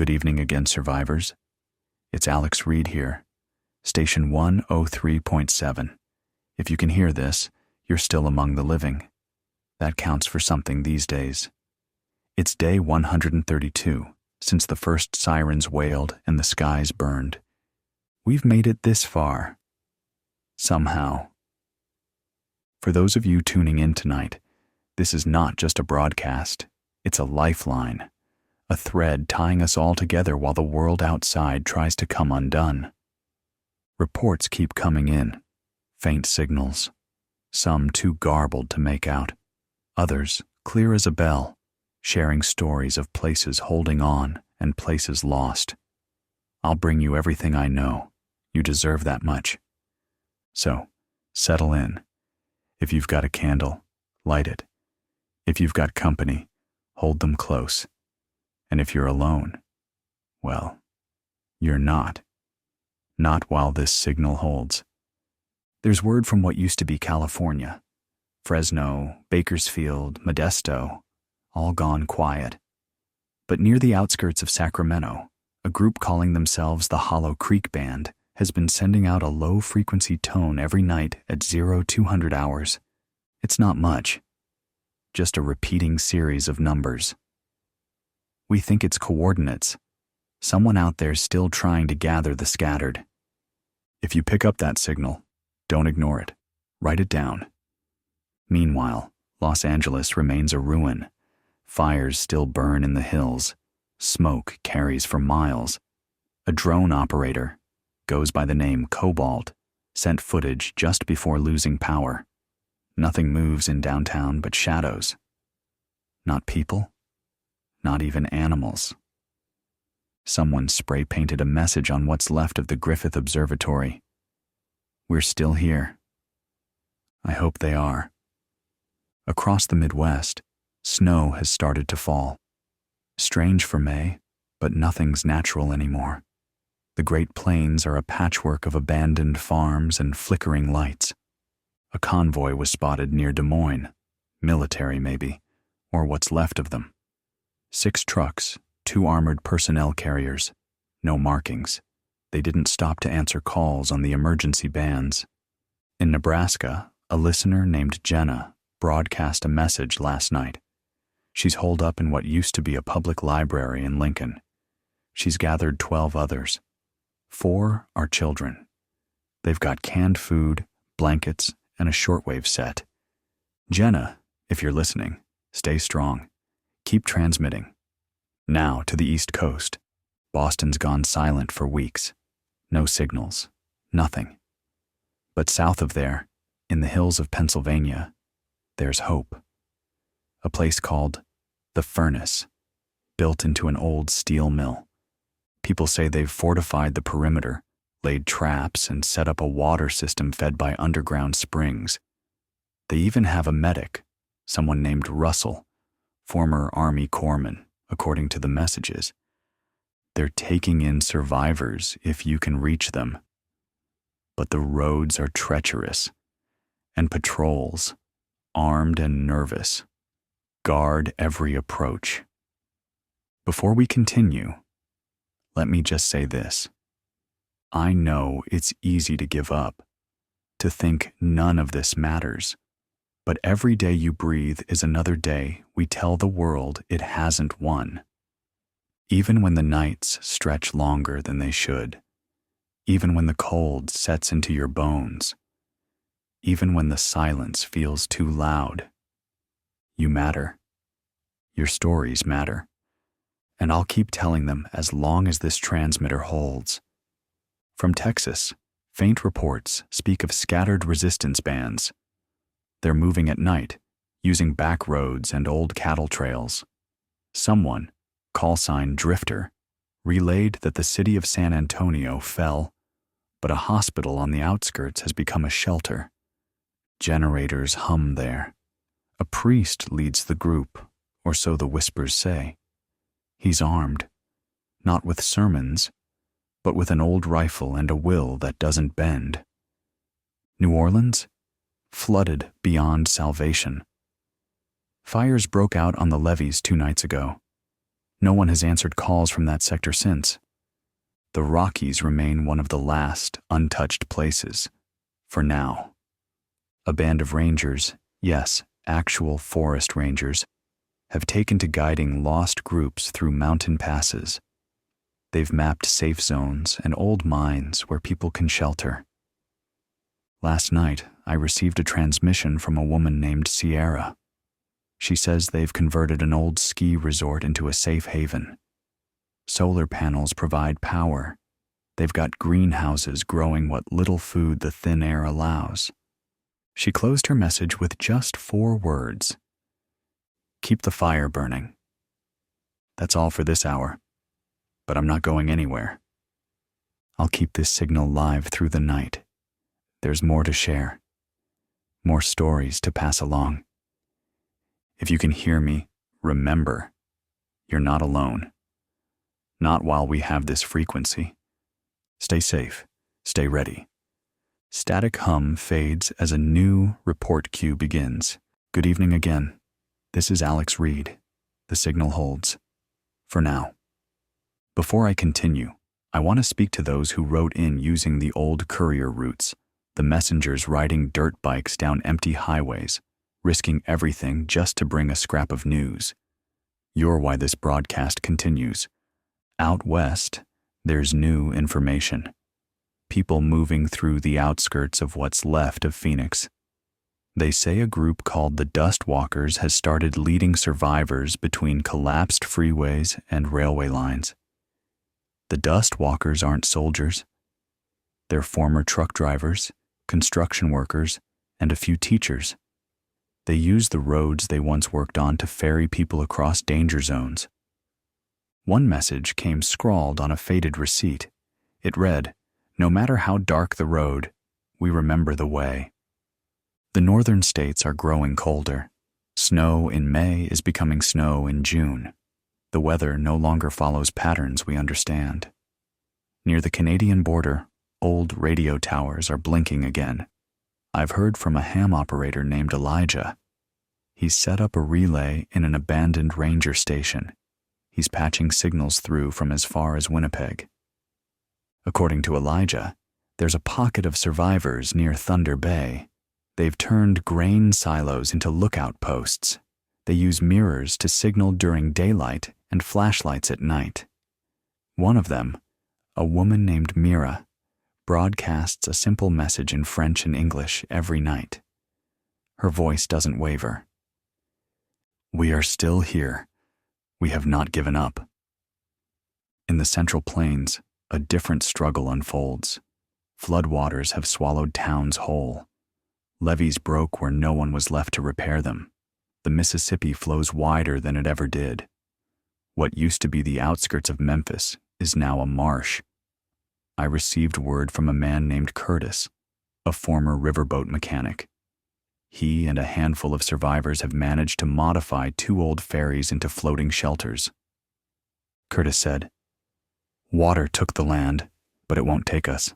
Good evening again, survivors. It's Alex Reed here, Station 103.7. If you can hear this, you're still among the living. That counts for something these days. It's day 132 since the first sirens wailed and the skies burned. We've made it this far. Somehow. For those of you tuning in tonight, this is not just a broadcast, it's a lifeline. A thread tying us all together while the world outside tries to come undone. Reports keep coming in, faint signals, some too garbled to make out, others clear as a bell, sharing stories of places holding on and places lost. I'll bring you everything I know. You deserve that much. So, settle in. If you've got a candle, light it. If you've got company, hold them close. And if you're alone, well, you're not. Not while this signal holds. There's word from what used to be California. Fresno, Bakersfield, Modesto, all gone quiet. But near the outskirts of Sacramento, a group calling themselves the Hollow Creek Band has been sending out a low-frequency tone every night at 0200 hours. It's not much, just a repeating series of numbers. We think it's coordinates. Someone out there still trying to gather the scattered. If you pick up that signal, don't ignore it. Write it down. Meanwhile, Los Angeles remains a ruin. Fires still burn in the hills. Smoke carries for miles. A drone operator, goes by the name Cobalt, sent footage just before losing power. Nothing moves in downtown but shadows. Not people. Not even animals. Someone spray-painted a message on what's left of the Griffith Observatory. We're still here. I hope they are. Across the Midwest, snow has started to fall. Strange for May, but nothing's natural anymore. The Great Plains are a patchwork of abandoned farms and flickering lights. A convoy was spotted near Des Moines, military maybe, or what's left of them. 6 trucks, 2 armored personnel carriers, no markings. They didn't stop to answer calls on the emergency bands. In Nebraska, a listener named Jenna broadcast a message last night. She's holed up in what used to be a public library in Lincoln. She's gathered 12 others. 4 are children. They've got canned food, blankets, and a shortwave set. Jenna, if you're listening, stay strong. Keep transmitting. Now to the East Coast. Boston's gone silent for weeks. No signals. Nothing. But south of there, in the hills of Pennsylvania, there's hope. A place called the Furnace, built into an old steel mill. People say they've fortified the perimeter, laid traps, and set up a water system fed by underground springs. They even have a medic, someone named Russell, former Army corpsman, according to the messages. They're taking in survivors if you can reach them. But the roads are treacherous, and patrols, armed and nervous, guard every approach. Before we continue, let me just say this. I know it's easy to give up, to think none of this matters. But every day you breathe is another day we tell the world it hasn't won. Even when the nights stretch longer than they should, even when the cold sets into your bones, even when the silence feels too loud, you matter. Your stories matter. And I'll keep telling them as long as this transmitter holds. From Texas, faint reports speak of scattered resistance bands. They're moving at night, using back roads and old cattle trails. Someone, call sign Drifter, relayed that the city of San Antonio fell, but a hospital on the outskirts has become a shelter. Generators hum there. A priest leads the group, or so the whispers say. He's armed, not with sermons, but with an old rifle and a will that doesn't bend. New Orleans? Flooded beyond salvation. Fires broke out on the levees 2 nights ago. No one has answered calls from that sector since. The Rockies remain one of the last untouched places, for now. A band of rangers, yes, actual forest rangers, have taken to guiding lost groups through mountain passes. They've mapped safe zones and old mines where people can shelter. Last night, I received a transmission from a woman named Sierra. She says they've converted an old ski resort into a safe haven. Solar panels provide power. They've got greenhouses growing what little food the thin air allows. She closed her message with just 4 words. Keep the fire burning. That's all for this hour, but I'm not going anywhere. I'll keep this signal live through the night. There's more to share, more stories to pass along. If you can hear me, remember, you're not alone. Not while we have this frequency. Stay safe, stay ready. Static hum fades as a new report queue begins. Good evening again. This is Alex Reed. The signal holds. For now. Before I continue, I want to speak to those who wrote in using the old courier routes, the messengers riding dirt bikes down empty highways, risking everything just to bring a scrap of news. You're why this broadcast continues. Out west, there's new information. People moving through the outskirts of what's left of Phoenix. They say a group called the Dust Walkers has started leading survivors between collapsed freeways and railway lines. The Dust Walkers aren't soldiers. They're former truck drivers, construction workers, and a few teachers. They use the roads they once worked on to ferry people across danger zones. One message came scrawled on a faded receipt. It read, "No matter how dark the road, we remember the way." The northern states are growing colder. Snow in May is becoming snow in June. The weather no longer follows patterns we understand. Near the Canadian border, old radio towers are blinking again. I've heard from a ham operator named Elijah. He's set up a relay in an abandoned ranger station. He's patching signals through from as far as Winnipeg. According to Elijah, there's a pocket of survivors near Thunder Bay. They've turned grain silos into lookout posts. They use mirrors to signal during daylight and flashlights at night. One of them, a woman named Mira, broadcasts a simple message in French and English every night. Her voice doesn't waver. We are still here. We have not given up. In the Central Plains, a different struggle unfolds. Floodwaters have swallowed towns whole. Levees broke where no one was left to repair them. The Mississippi flows wider than it ever did. What used to be the outskirts of Memphis is now a marsh. I received word from a man named Curtis, a former riverboat mechanic. He and a handful of survivors have managed to modify 2 old ferries into floating shelters. Curtis said, "Water took the land, but it won't take us."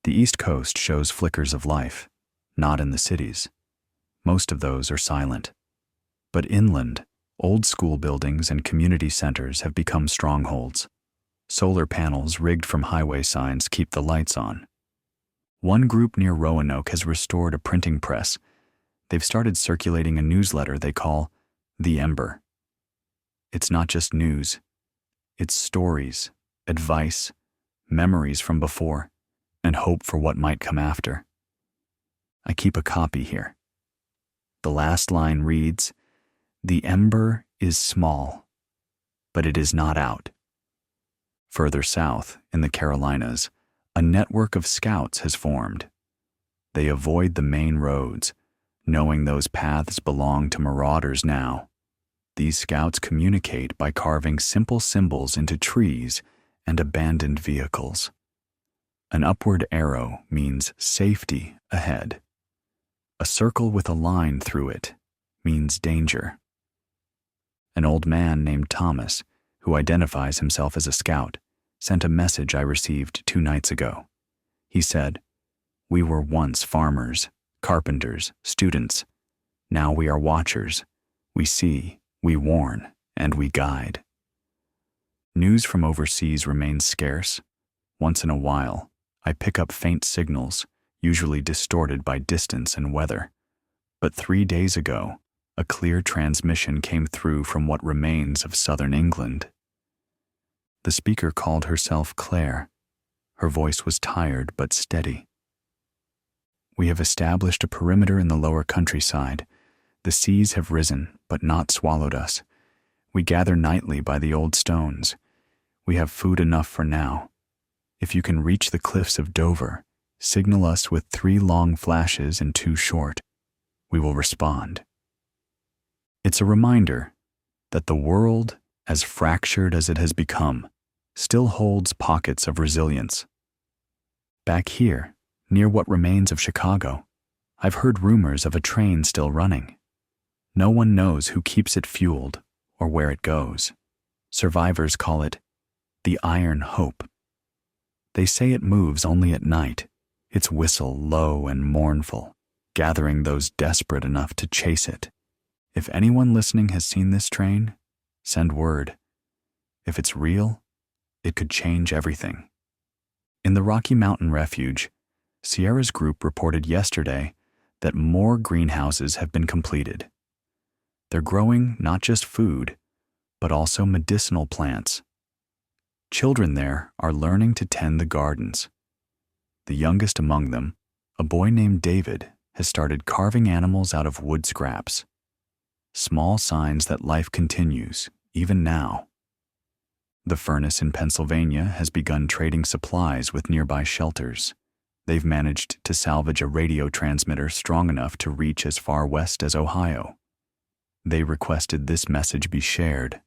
The East Coast shows flickers of life, not in the cities. Most of those are silent. But inland, old school buildings and community centers have become strongholds. Solar panels rigged from highway signs keep the lights on. One group near Roanoke has restored a printing press. They've started circulating a newsletter they call the Ember. It's not just news. It's stories, advice, memories from before, and hope for what might come after. I keep a copy here. The last line reads, "The Ember is small, but it is not out." Further south, in the Carolinas, a network of scouts has formed. They avoid the main roads, knowing those paths belong to marauders now. These scouts communicate by carving simple symbols into trees and abandoned vehicles. An upward arrow means safety ahead. A circle with a line through it means danger. An old man named Thomas, who identifies himself as a scout, sent a message I received 2 nights ago. He said, "We were once farmers, carpenters, students. Now we are watchers. We see, we warn, and we guide." News from overseas remains scarce. Once in a while, I pick up faint signals, usually distorted by distance and weather. But 3 days ago, a clear transmission came through from what remains of southern England. The speaker called herself Claire. Her voice was tired but steady. We have established a perimeter in the lower countryside. The seas have risen, but not swallowed us. We gather nightly by the old stones. We have food enough for now. If you can reach the cliffs of Dover, signal us with 3 long flashes and 2 short. We will respond. It's a reminder that the world, as fractured as it has become, still holds pockets of resilience. Back here, near what remains of Chicago, I've heard rumors of a train still running. No one knows who keeps it fueled or where it goes. Survivors call it the Iron Hope. They say it moves only at night, its whistle low and mournful, gathering those desperate enough to chase it. If anyone listening has seen this train, send word. If it's real, it could change everything. In the Rocky Mountain Refuge, Sierra's group reported yesterday that more greenhouses have been completed. They're growing not just food, but also medicinal plants. Children there are learning to tend the gardens. The youngest among them, a boy named David, has started carving animals out of wood scraps. Small signs that life continues, even now. The Furnace in Pennsylvania has begun trading supplies with nearby shelters. They've managed to salvage a radio transmitter strong enough to reach as far west as Ohio. They requested this message be shared.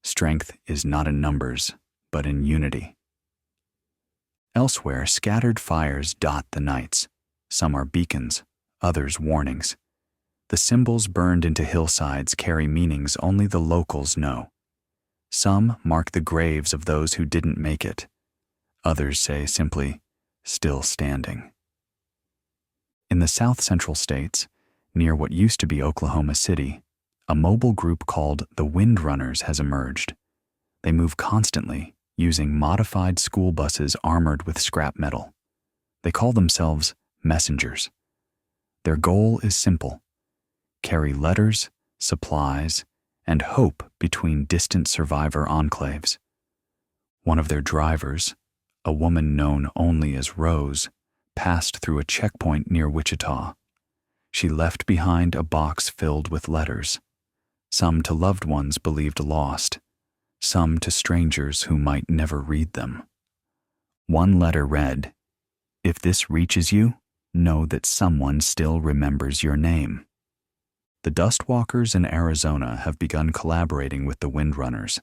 Strength is not in numbers, but in unity. Elsewhere, scattered fires dot the nights. Some are beacons, others warnings. The symbols burned into hillsides carry meanings only the locals know. Some mark the graves of those who didn't make it. Others say simply, still standing. In the south central states, near what used to be Oklahoma City, a mobile group called the Windr Runners has emerged. They move constantly, using modified school buses armored with scrap metal. They call themselves messengers. Their goal is simple: carry letters, supplies, and hope between distant survivor enclaves. One of their drivers, a woman known only as Rose, passed through a checkpoint near Wichita. She left behind a box filled with letters, some to loved ones believed lost, some to strangers who might never read them. One letter read, "If this reaches you, know that someone still remembers your name." The Dustwalkers in Arizona have begun collaborating with the Windr Runners.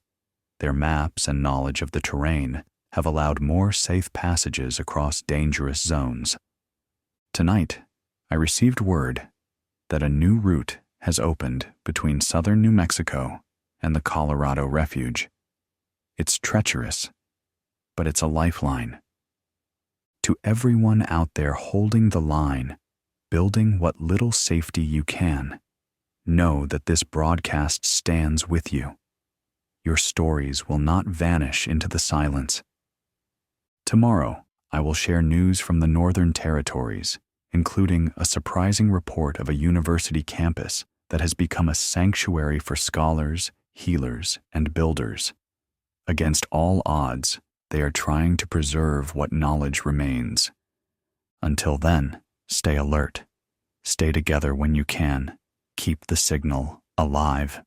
Their maps and knowledge of the terrain have allowed more safe passages across dangerous zones. Tonight, I received word that a new route has opened between southern New Mexico and the Colorado Refuge. It's treacherous, but it's a lifeline. To everyone out there holding the line, building what little safety you can, know that this broadcast stands with you. Your stories will not vanish into the silence. Tomorrow, I will share news from the Northern Territories, including a surprising report of a university campus that has become a sanctuary for scholars, healers, and builders. Against all odds, they are trying to preserve what knowledge remains. Until then, stay alert. Stay together when you can. Keep the signal alive.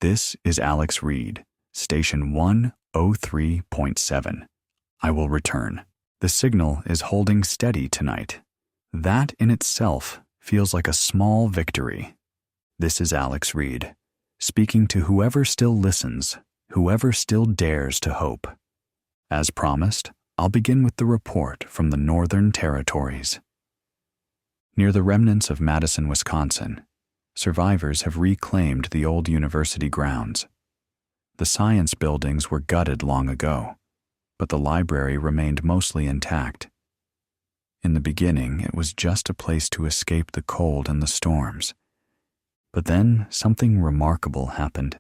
This is Alex Reed, Station 103.7. I will return. The signal is holding steady tonight. That in itself feels like a small victory. This is Alex Reed, speaking to whoever still listens, whoever still dares to hope. As promised, I'll begin with the report from the Northern Territories. Near the remnants of Madison, Wisconsin, survivors have reclaimed the old university grounds. The science buildings were gutted long ago, but the library remained mostly intact. In the beginning, it was just a place to escape the cold and the storms. But then something remarkable happened.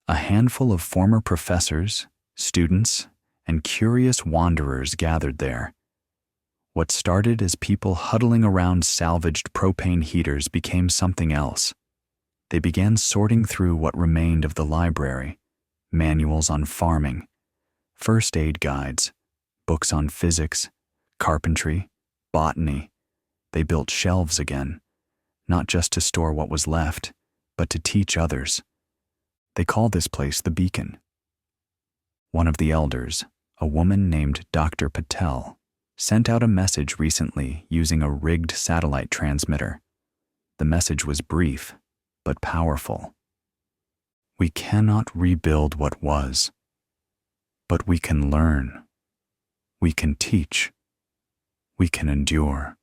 A handful of former professors, students, and curious wanderers gathered there. What started as people huddling around salvaged propane heaters became something else. They began sorting through what remained of the library, manuals on farming, first aid guides, books on physics, carpentry, botany. They built shelves again, not just to store what was left, but to teach others. They call this place the Beacon. One of the elders, a woman named Dr. Patel, sent out a message recently using a rigged satellite transmitter. The message was brief, but powerful. We cannot rebuild what was, but we can learn. We can teach. We can endure.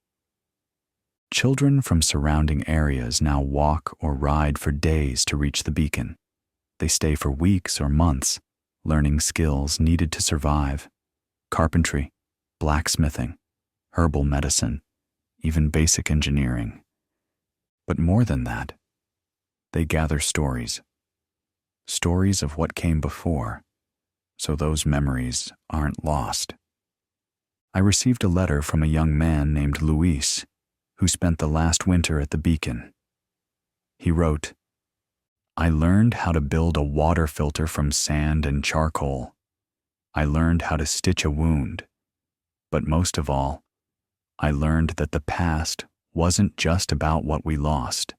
Children from surrounding areas now walk or ride for days to reach the beacon. They stay for weeks or months, learning skills needed to survive: carpentry, blacksmithing, herbal medicine, even basic engineering. But more than that, they gather stories of what came before, so those memories aren't lost. I received a letter from a young man named Luis, who spent the last winter at the beacon. He wrote, "I learned how to build a water filter from sand and charcoal. I learned how to stitch a wound. But most of all, I learned that the past wasn't just about what we lost.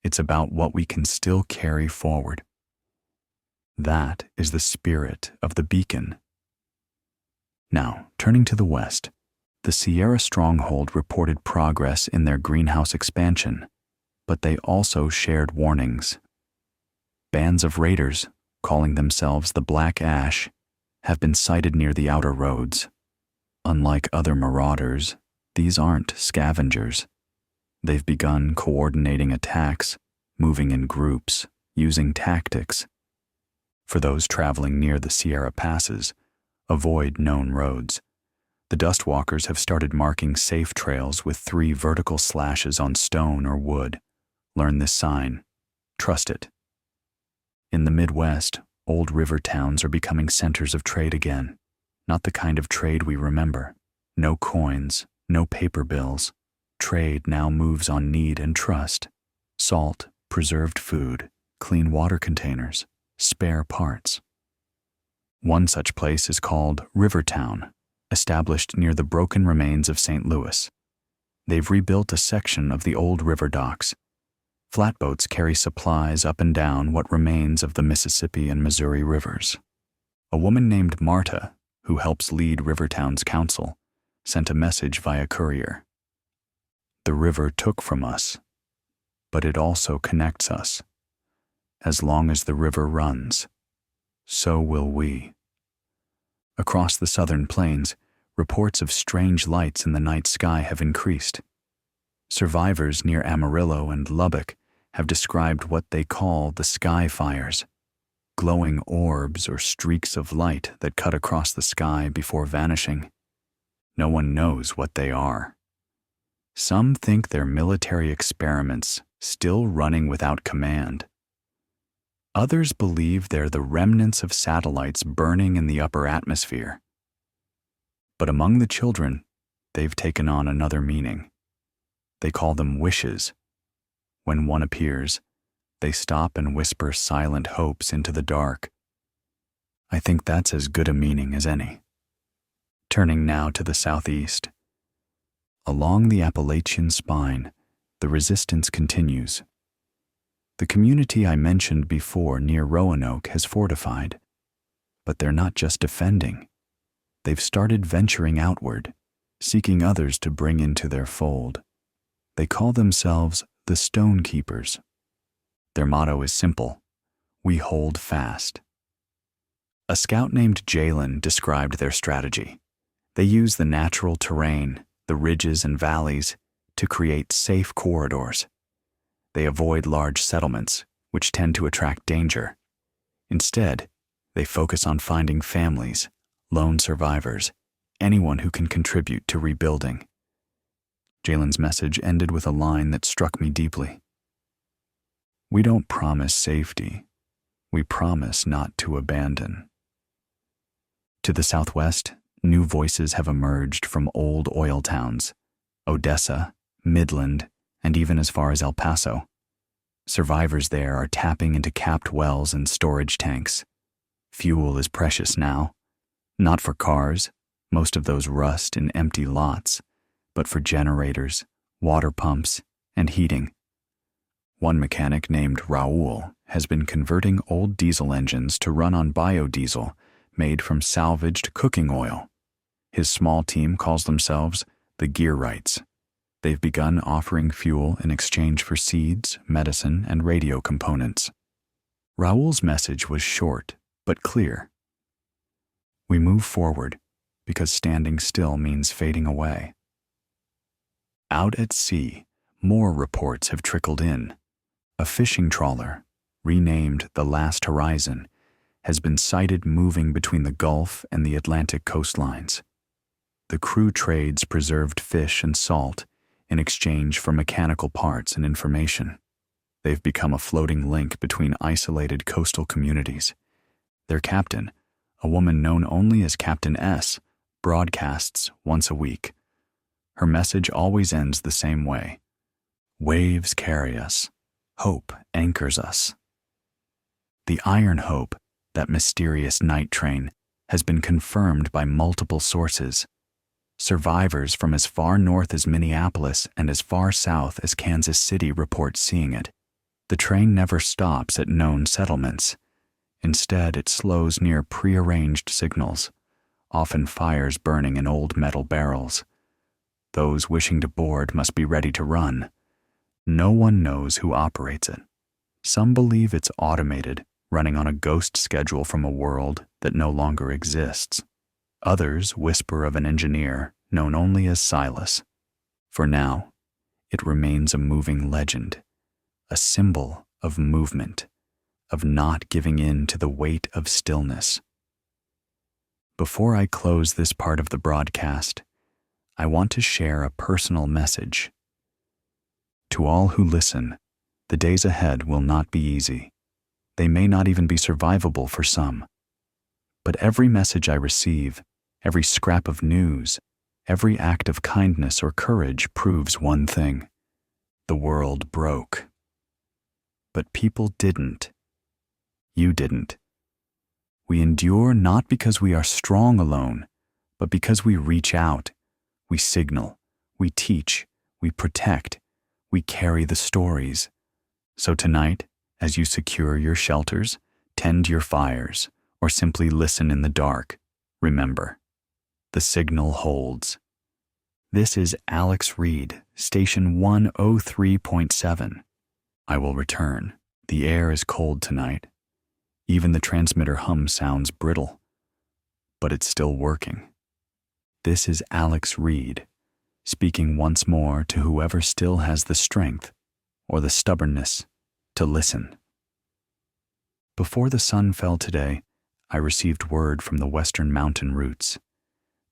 It's about what we can still carry forward." That is the spirit of the beacon. Now, turning to the west, the Sierra Stronghold reported progress in their greenhouse expansion, but they also shared warnings. Bands of raiders, calling themselves the Black Ash, have been sighted near the outer roads. Unlike other marauders, these aren't scavengers. They've begun coordinating attacks, moving in groups, using tactics. For those traveling near the Sierra passes, avoid known roads. The Dustwalkers have started marking safe trails with 3 vertical slashes on stone or wood. Learn this sign. Trust it. In the Midwest, old river towns are becoming centers of trade again. Not the kind of trade we remember. No coins, no paper bills. Trade now moves on need and trust. Salt, preserved food, clean water containers, spare parts. One such place is called Rivertown, established near the broken remains of St. Louis. They've rebuilt a section of the old river docks. Flatboats carry supplies up and down what remains of the Mississippi and Missouri rivers. A woman named Marta, who helps lead Rivertown's council, sent a message via courier. "The river took from us, but it also connects us. As long as the river runs, so will we." Across the southern plains, reports of strange lights in the night sky have increased. Survivors near Amarillo and Lubbock have described what they call the sky fires, glowing orbs or streaks of light that cut across the sky before vanishing. No one knows what they are. Some think they're military experiments still running without command. Others believe they're the remnants of satellites burning in the upper atmosphere. But among the children, they've taken on another meaning. They call them wishes. When one appears, they stop and whisper silent hopes into the dark. I think that's as good a meaning as any. Turning now to the southeast. Along the Appalachian spine, the resistance continues. The community I mentioned before near Roanoke has fortified, but they're not just defending. They've started venturing outward, seeking others to bring into their fold. They call themselves the Stone Keepers. Their motto is simple: we hold fast. A scout named Jalen described their strategy. They use the natural terrain, the ridges and valleys, to create safe corridors. They avoid large settlements, which tend to attract danger. Instead, they focus on finding families, lone survivors, anyone who can contribute to rebuilding. Jalen's message ended with a line that struck me deeply. "We don't promise safety, we promise not to abandon. To the southwest, new voices have emerged from old oil towns, Odessa, Midland, and even as far as El Paso. Survivors there are tapping into capped wells and storage tanks. Fuel is precious now, not for cars, most of those rust in empty lots, but for generators, water pumps, and heating. One mechanic named Raul has been converting old diesel engines to run on biodiesel made from salvaged cooking oil. His small team calls themselves the Gearwrights. They've begun offering fuel in exchange for seeds, medicine, and radio components. Raul's message was short, but clear. We move forward because standing still means fading away. Out at sea, more reports have trickled in. A fishing trawler, renamed the Last Horizon, has been sighted moving between the Gulf and the Atlantic coastlines. The crew trades preserved fish and salt in exchange for mechanical parts and information. They've become a floating link between isolated coastal communities. Their captain, a woman known only as Captain S, broadcasts once a week. Her message always ends the same way. Waves carry us. Hope anchors us. The Iron Hope, that mysterious night train, has been confirmed by multiple sources. Survivors from as far north as Minneapolis and as far south as Kansas City report seeing it. The train never stops at known settlements. Instead, it slows near prearranged signals, often fires burning in old metal barrels. Those wishing to board must be ready to run. No one knows who operates it. Some believe it's automated, running on a ghost schedule from a world that no longer exists. Others whisper of an engineer known only as Silas. For now, it remains a moving legend, a symbol of movement, of not giving in to the weight of stillness. Before I close this part of the broadcast, I want to share a personal message. To all who listen, the days ahead will not be easy. They may not even be survivable for some. But every message I receive, every scrap of news, every act of kindness or courage proves one thing. The world broke. But people didn't. You didn't. We endure not because we are strong alone, but because we reach out, we signal, we teach, we protect, we carry the stories. So tonight, as you secure your shelters, tend your fires, or simply listen in the dark, remember, the signal holds. This is Alex Reed, Station 103.7. I will return. The air is cold tonight. Even the transmitter hum sounds brittle, but it's still working. This is Alex Reed, speaking once more to whoever still has the strength or the stubbornness to listen. Before the sun fell today, I received word from the western mountain routes.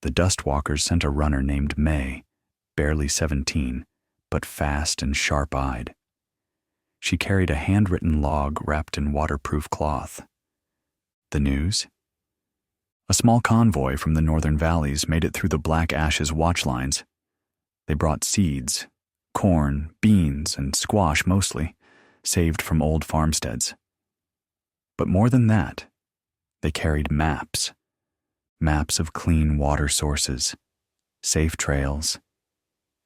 The Dustwalkers sent a runner named May, barely 17, but fast and sharp-eyed. She carried a handwritten log wrapped in waterproof cloth. The news? A small convoy from the northern valleys made it through the Black Ashes watch lines. They brought seeds, corn, beans, and squash mostly, saved from old farmsteads. But more than that, they carried maps. Maps of clean water sources, safe trails,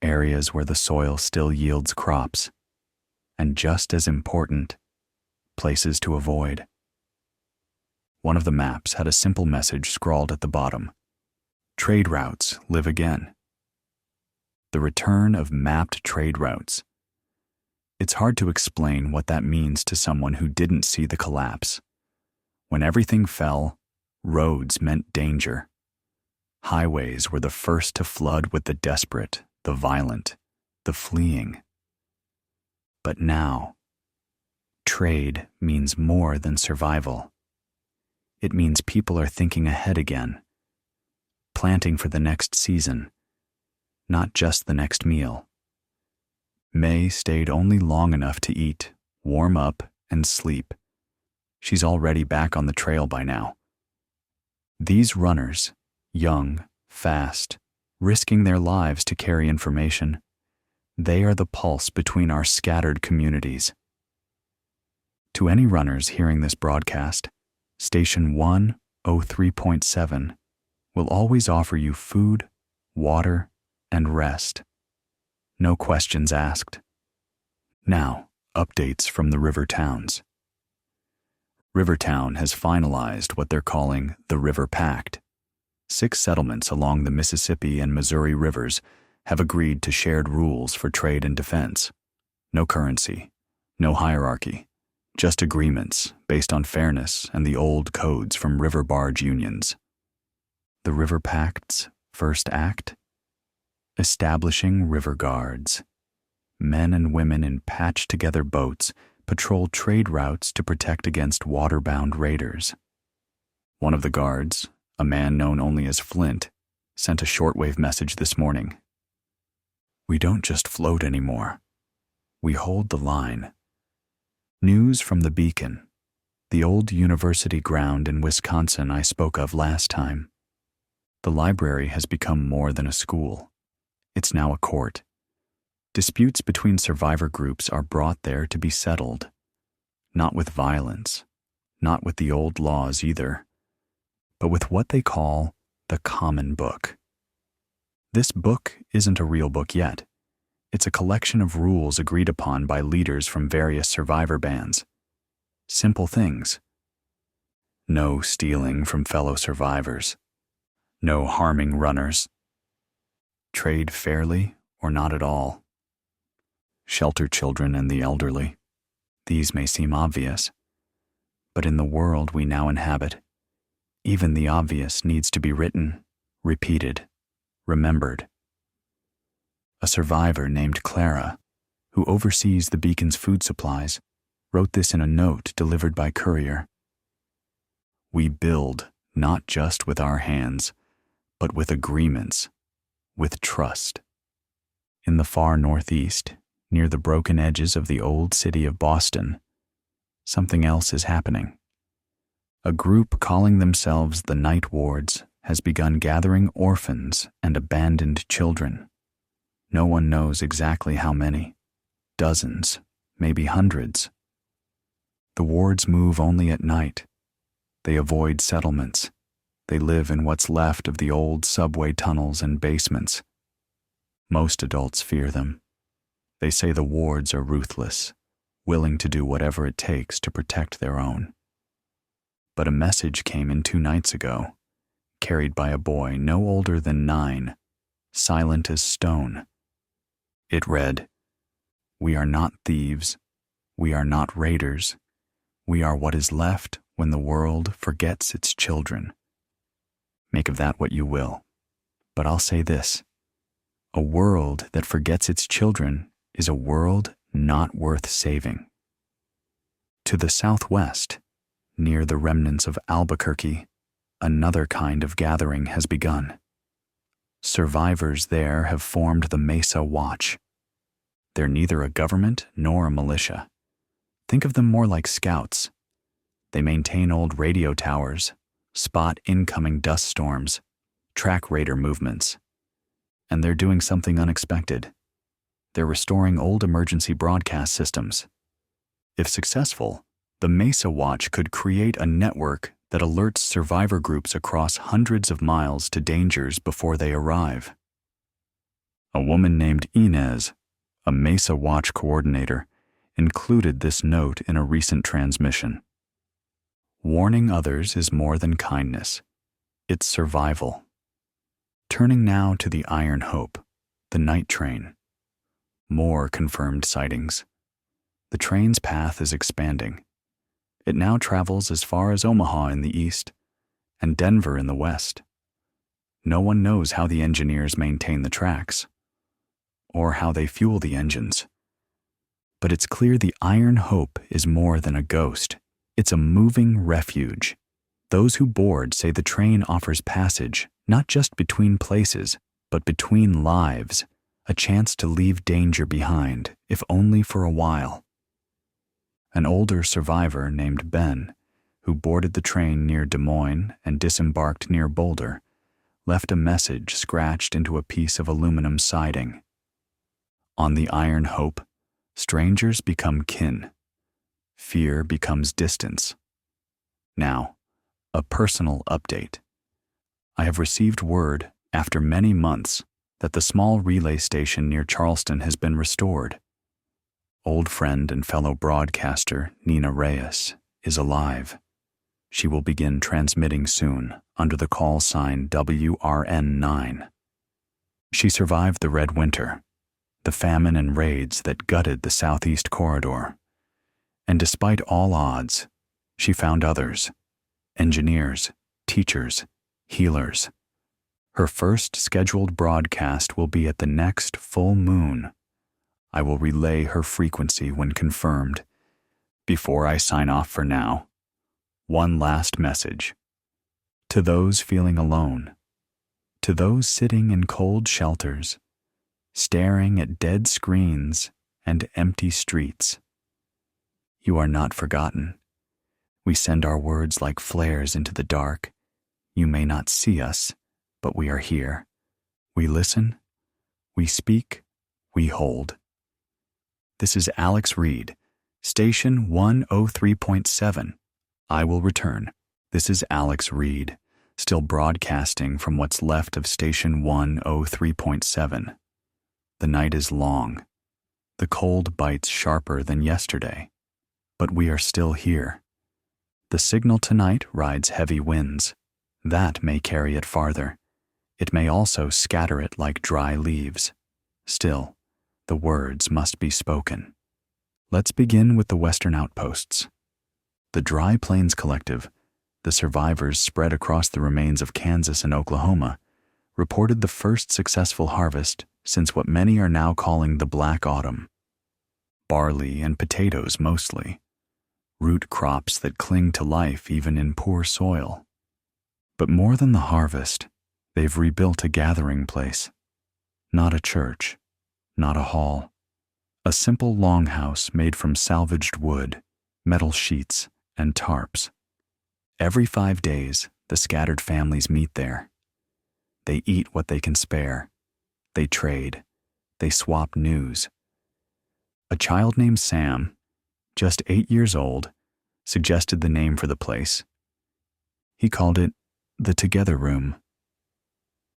areas where the soil still yields crops, and just as important, places to avoid. One of the maps had a simple message scrawled at the bottom. Trade routes live again. The return of mapped trade routes. It's hard to explain what that means to someone who didn't see the collapse. When everything fell, roads meant danger. Highways were the first to flood with the desperate, the violent, the fleeing. But now, trade means more than survival. It means people are thinking ahead again, planting for the next season, not just the next meal. May stayed only long enough to eat, warm up, and sleep. she's already back on the trail by now. These runners, young, fast, risking their lives to carry information, they are the pulse between our scattered communities. To any runners hearing this broadcast, Station 103.7 will always offer you food, water, and rest. No questions asked. Now, updates from the river towns. Rivertown has finalized what they're calling the Winter Pact. 6 settlements along the Mississippi and Missouri rivers have agreed to shared rules for trade and defense. No currency, no hierarchy, just agreements based on fairness and the old codes from river barge unions. The Winter Pact's first act? Establishing river guards. Men and women in patched-together boats patrol trade routes to protect against waterbound raiders. One of the guards, a man known only as Flint, sent a shortwave message this morning. "We don't just float anymore. We hold the line." News from the Beacon, the old university ground in Wisconsin I spoke of last time. The library has become more than a school. It's now a court. Disputes between survivor groups are brought there to be settled. Not with violence, not with the old laws either, but with what they call the common book. This book isn't a real book yet. It's a collection of rules agreed upon by leaders from various survivor bands. Simple things. No stealing from fellow survivors. No harming runners. Trade fairly or not at all. Shelter children and the elderly. These may seem obvious, but in the world we now inhabit, even the obvious needs to be written, repeated, remembered. A survivor named Clara, who oversees the Beacon's food supplies, wrote this in a note delivered by courier. "We build not just with our hands, but with agreements, with trust." In the far northeast, near the broken edges of the old city of Boston, something else is happening. A group calling themselves the Night Wards has begun gathering orphans and abandoned children. No one knows exactly how many. Dozens, maybe hundreds. The wards move only at night. They avoid settlements. They live in what's left of the old subway tunnels and basements. Most adults fear them. They say the wards are ruthless, willing to do whatever it takes to protect their own. But a message came in 2 nights ago, carried by a boy no older than 9, silent as stone. It read, "We are not thieves. We are not raiders. We are what is left when the world forgets its children." Make of that what you will, but I'll say this. A world that forgets its children is a world not worth saving. To the southwest, near the remnants of Albuquerque, another kind of gathering has begun. Survivors there have formed the Mesa Watch. They're neither a government nor a militia. Think of them more like scouts. They maintain old radio towers, spot incoming dust storms, track raider movements. And they're doing something unexpected. They're restoring old emergency broadcast systems. If successful, the Mesa Watch could create a network that alerts survivor groups across hundreds of miles to dangers before they arrive. A woman named Inez, a Mesa Watch coordinator, included this note in a recent transmission. Warning others is more than kindness. It's survival. Turning now to the Iron Hope, the night train. More confirmed sightings. The train's path is expanding. It now travels as far as Omaha in the east and Denver in the west. No one knows how the engineers maintain the tracks or how they fuel the engines. But it's clear the Iron Hope is more than a ghost. It's a moving refuge. Those who board say the train offers passage not just between places, but between lives, a chance to leave danger behind, if only for a while. An older survivor named Ben who boarded the train near Des Moines and disembarked near Boulder, left a message scratched into a piece of aluminum siding. On the Iron Hope, strangers become kin. Fear becomes distance. Now, a personal update. I have received word, after many months, that the small relay station near Charleston has been restored. Old friend and fellow broadcaster Nina Reyes is alive. She will begin transmitting soon under the call sign WRN9. She survived the Red Winter, the famine and raids that gutted the Southeast Corridor. And despite all odds, she found others, engineers, teachers, healers. Her first scheduled broadcast will be at the next full moon. I will relay her frequency when confirmed. Before I sign off for now, one last message. To those feeling alone, to those sitting in cold shelters, staring at dead screens and empty streets, you are not forgotten. We send our words like flares into the dark. You may not see us, but we are here. We listen, we speak, we hold. This is Alex Reed, Station 103.7. I will return. This is Alex Reed, still broadcasting from what's left of Station 103.7. The night is long. The cold bites sharper than yesterday. But we are still here. The signal tonight rides heavy winds. That may carry it farther. It may also scatter it like dry leaves. Still, the words must be spoken. Let's begin with the Western outposts. The Dry Plains Collective, the survivors spread across the remains of Kansas and Oklahoma, reported the first successful harvest since what many are now calling the Black Autumn. Barley and potatoes mostly. Root crops that cling to life even in poor soil. But more than the harvest, they've rebuilt a gathering place. Not a church, not a hall. A simple longhouse made from salvaged wood, metal sheets, and tarps. Every 5 days, the scattered families meet there. They eat what they can spare. They trade. They swap news. A child named Sam, just 8 years old, suggested the name for the place. He called it the Together Room.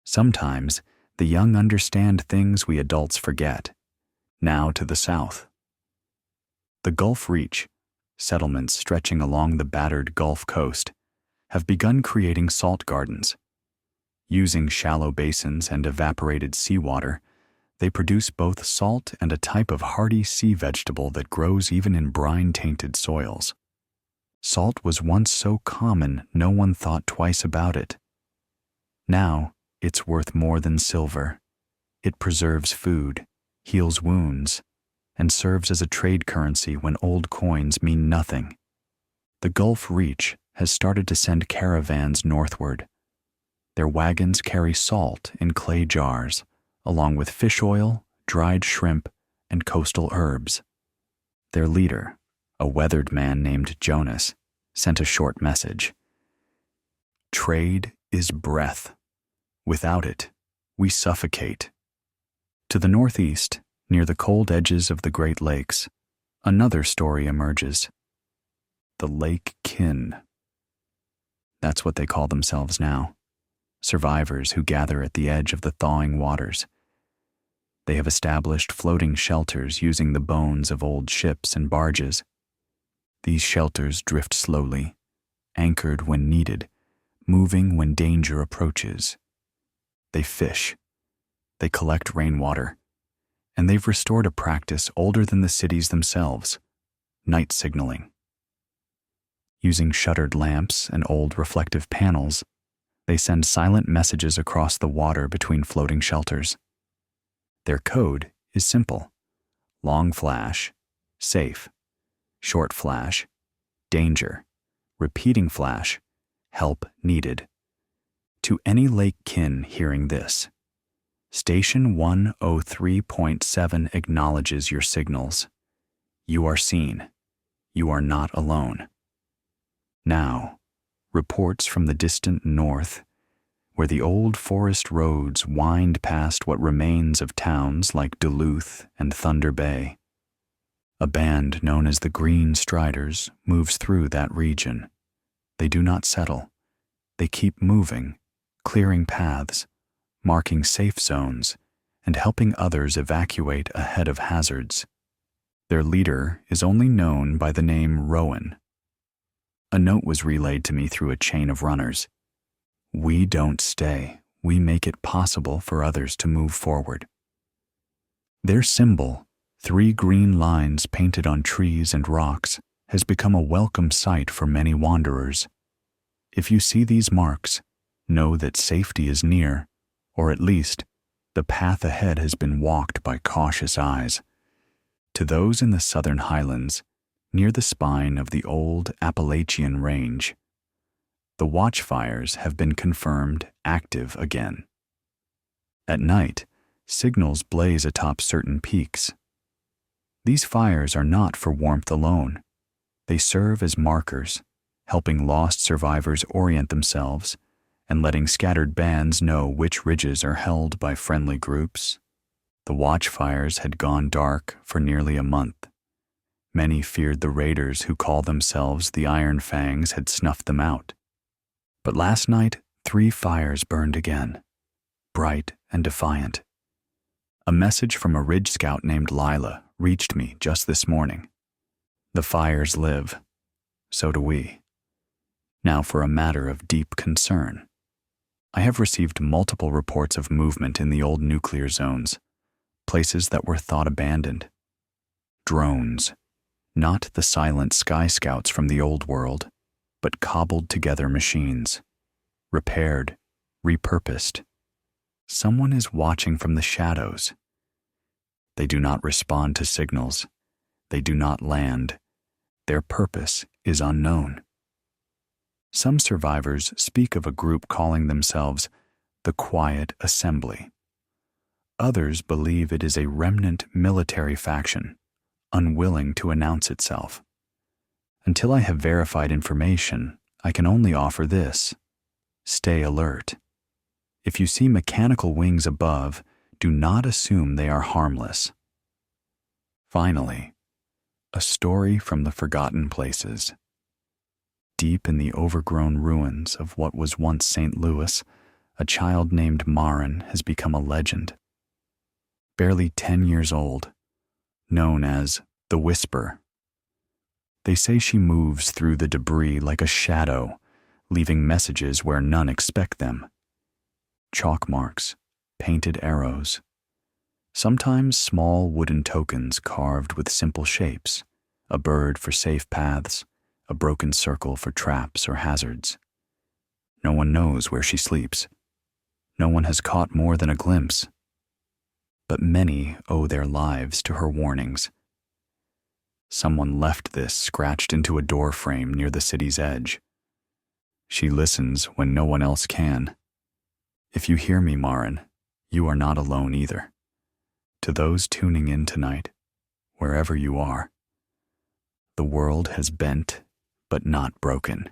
Sometimes, the young understand things we adults forget. Now to the south. The Gulf Reach, settlements stretching along the battered Gulf Coast, have begun creating salt gardens. Using shallow basins and evaporated seawater, they produce both salt and a type of hardy sea vegetable that grows even in brine-tainted soils. Salt was once so common no one thought twice about it. Now, it's worth more than silver. It preserves food, heals wounds, and serves as a trade currency when old coins mean nothing. The Gulf Reach has started to send caravans northward. Their wagons carry salt in clay jars, along with fish oil, dried shrimp, and coastal herbs. Their leader, a weathered man named Jonas, sent a short message. Trade is breath. Without it, we suffocate. To the northeast, near the cold edges of the Great Lakes, another story emerges. The Lake Kin. That's what they call themselves now. Survivors who gather at the edge of the thawing waters. They have established floating shelters using the bones of old ships and barges. These shelters drift slowly, anchored when needed, moving when danger approaches. They fish. They collect rainwater. And they've restored a practice older than the cities themselves, night signaling. Using shuttered lamps and old reflective panels, they send silent messages across the water between floating shelters. Their code is simple. Long flash, safe. Short flash, danger. Repeating flash, help needed. To any lake kin hearing this, Station 103.7 acknowledges your signals. You are seen. You are not alone. Now, reports from the distant north, where the old forest roads wind past what remains of towns like Duluth and Thunder Bay. A band known as the Green Striders moves through that region. They do not settle. They keep moving, clearing paths, marking safe zones, and helping others evacuate ahead of hazards. Their leader is only known by the name Rowan. A note was relayed to me through a chain of runners. We don't stay. We make it possible for others to move forward. Their symbol, 3 green lines painted on trees and rocks, has become a welcome sight for many wanderers. If you see these marks, know that safety is near, or at least, the path ahead has been walked by cautious eyes. To those in the southern highlands, near the spine of the old Appalachian Range, the Watchfires have been confirmed active again. At night, signals blaze atop certain peaks. These fires are not for warmth alone. They serve as markers, helping lost survivors orient themselves and letting scattered bands know which ridges are held by friendly groups. The Watchfires had gone dark for nearly a month. Many feared the raiders who call themselves the Iron Fangs had snuffed them out. But last night, 3 fires burned again, bright and defiant. A message from a ridge scout named Lila reached me just this morning. The fires live. So do we. Now for a matter of deep concern. I have received multiple reports of movement in the old nuclear zones, places that were thought abandoned. Drones, not the silent sky scouts from the old world, but cobbled together machines, repaired, repurposed. Someone is watching from the shadows. They do not respond to signals. They do not land. Their purpose is unknown. Some survivors speak of a group calling themselves the Quiet Assembly. Others believe it is a remnant military faction, unwilling to announce itself. Until I have verified information, I can only offer this: stay alert. If you see mechanical wings above, do not assume they are harmless. Finally, a story from the forgotten places. Deep in the overgrown ruins of what was once St. Louis, a child named Marin has become a legend. Barely 10 years old, known as the Whisper. They say she moves through the debris like a shadow, leaving messages where none expect them. Chalk marks, painted arrows, sometimes small wooden tokens carved with simple shapes, a bird for safe paths, a broken circle for traps or hazards. No one knows where she sleeps. No one has caught more than a glimpse. But many owe their lives to her warnings. Someone left this scratched into a door frame near the city's edge. She listens when no one else can. If you hear me, Marin, you are not alone either. To those tuning in tonight, wherever you are, the world has bent but not broken.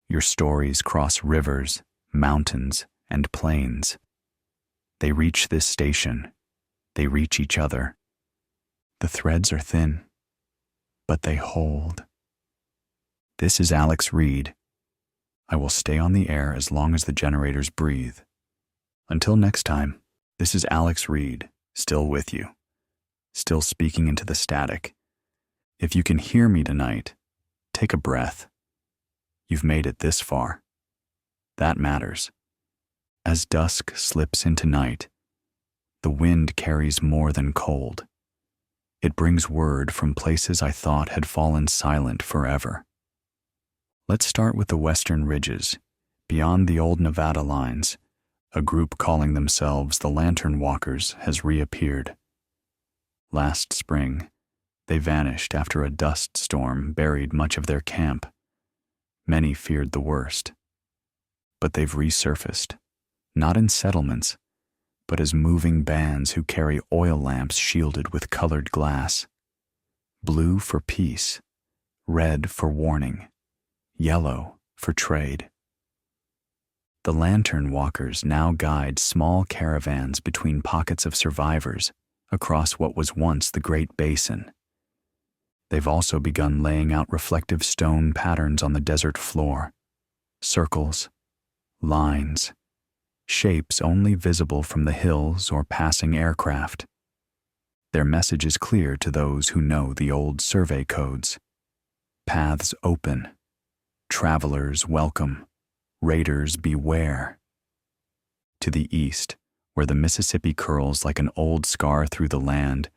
Your stories cross rivers, mountains, and plains. They reach this station. They reach each other. The threads are thin, but they hold. This is Alex Reed. I will stay on the air as long as the generators breathe. Until next time, this is Alex Reed, still with you, still speaking into the static. If you can hear me tonight, take a breath. You've made it this far. That matters. As dusk slips into night, the wind carries more than cold. It brings word from places I thought had fallen silent forever. Let's start with the western ridges, beyond the old Nevada lines. A group calling themselves the Lantern Walkers has reappeared. Last spring, they vanished after a dust storm buried much of their camp. Many feared the worst. But they've resurfaced, not in settlements, but as moving bands who carry oil lamps shielded with colored glass. Blue for peace, red for warning, yellow for trade. The lantern walkers now guide small caravans between pockets of survivors across what was once the Great Basin. They've also begun laying out reflective stone patterns on the desert floor, circles, lines, shapes only visible from the hills or passing aircraft. Their message is clear to those who know the old survey codes. Paths open, travelers welcome, raiders beware. To the east, where the Mississippi curls like an old scar through the land,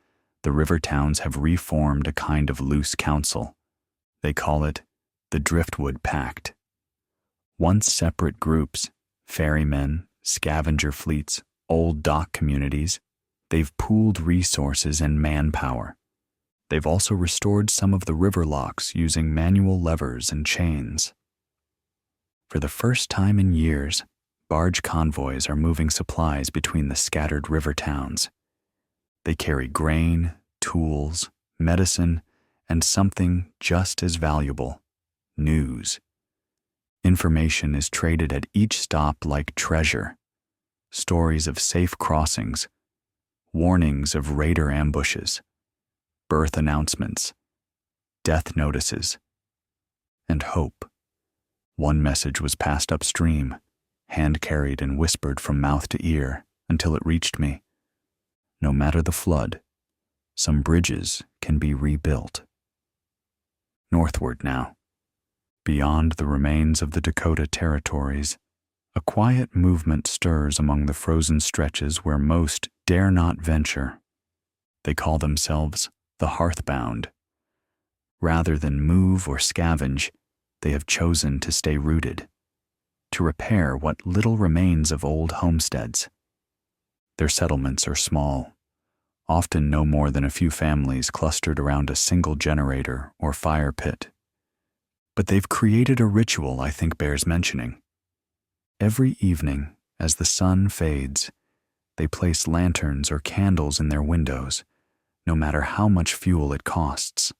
the Rivertowns have reformed a kind of loose council. They call it the Driftwood Pact. Once separate groups, ferrymen, scavenger fleets, old dock communities, they've pooled resources and manpower. They've also restored some of the river locks using manual levers and chains. For the first time in years, barge convoys are moving supplies between the scattered river towns. They carry grain, tools, medicine, and something just as valuable: news. Information is traded at each stop like treasure. Stories of safe crossings, warnings of raider ambushes, birth announcements, death notices, and hope. One message was passed upstream, hand-carried and whispered from mouth to ear until it reached me. No matter the flood, some bridges can be rebuilt. Northward now, beyond the remains of the Dakota territories, a quiet movement stirs among the frozen stretches where most dare not venture. They call themselves the Hearthbound. Rather than move or scavenge, they have chosen to stay rooted, to repair what little remains of old homesteads. Their settlements are small, often no more than a few families clustered around a single generator or fire pit. But they've created a ritual I think bears mentioning. Every evening, as the sun fades, they place lanterns or candles in their windows, no matter how much fuel it costs.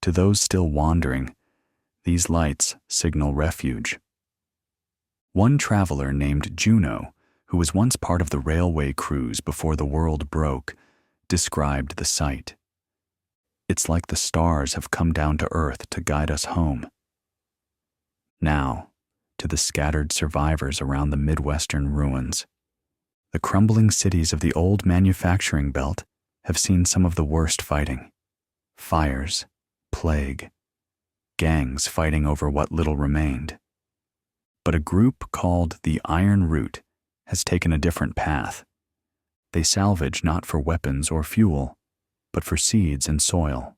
To those still wandering, these lights signal refuge. One traveler named Juno, who was once part of the railway crews before the world broke, described the sight. It's like the stars have come down to earth to guide us home. Now, to the scattered survivors around the Midwestern ruins, the crumbling cities of the old manufacturing belt have seen some of the worst fighting. Fires, plague, gangs fighting over what little remained. But a group called the Iron Root has taken a different path. They salvage not for weapons or fuel, but for seeds and soil.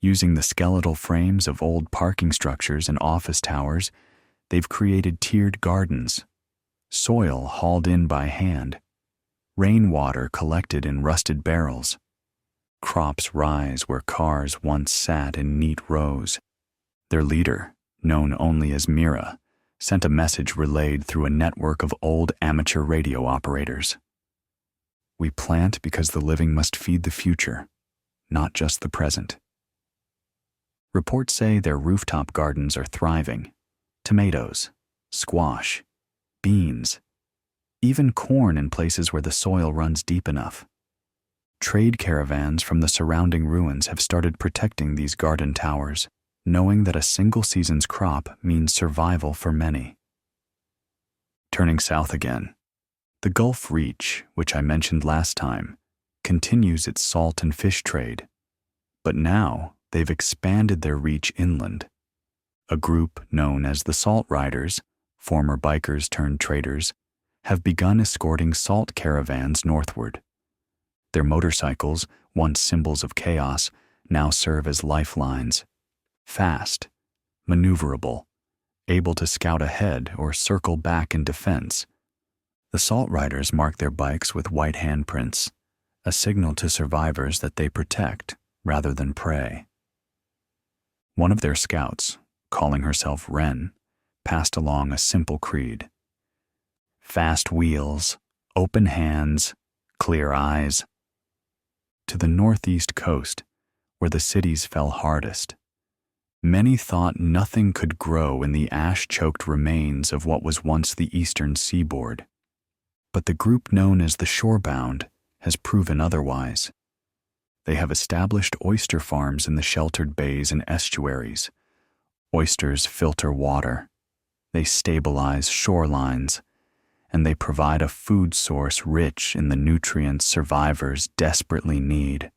Using the skeletal frames of old parking structures and office towers, they've created tiered gardens, soil hauled in by hand, rainwater collected in rusted barrels. Crops rise where cars once sat in neat rows. Their leader, known only as Mira, sent a message relayed through a network of old amateur radio operators. We plant because the living must feed the future, not just the present. Reports say their rooftop gardens are thriving. Tomatoes, squash, beans, even corn in places where the soil runs deep enough. Trade caravans from the surrounding ruins have started protecting these garden towers, knowing that a single season's crop means survival for many. Turning south again, the Gulf Reach, which I mentioned last time, continues its salt and fish trade. But now they've expanded their reach inland. A group known as the Salt Riders, former bikers turned traders, have begun escorting salt caravans northward. Their motorcycles, once symbols of chaos, now serve as lifelines. Fast, maneuverable, able to scout ahead or circle back in defense. The Salt Riders mark their bikes with white handprints, a signal to survivors that they protect rather than prey. One of their scouts, calling herself Wren, passed along a simple creed. Fast wheels, open hands, clear eyes. To the northeast coast, where the cities fell hardest, Many thought nothing could grow in the ash-choked remains of what was once the eastern seaboard. But the group known as the Shorebound has proven otherwise. They have established oyster farms in the sheltered bays and estuaries. Oysters filter water, they stabilize shorelines, and they provide a food source rich in the nutrients survivors desperately need.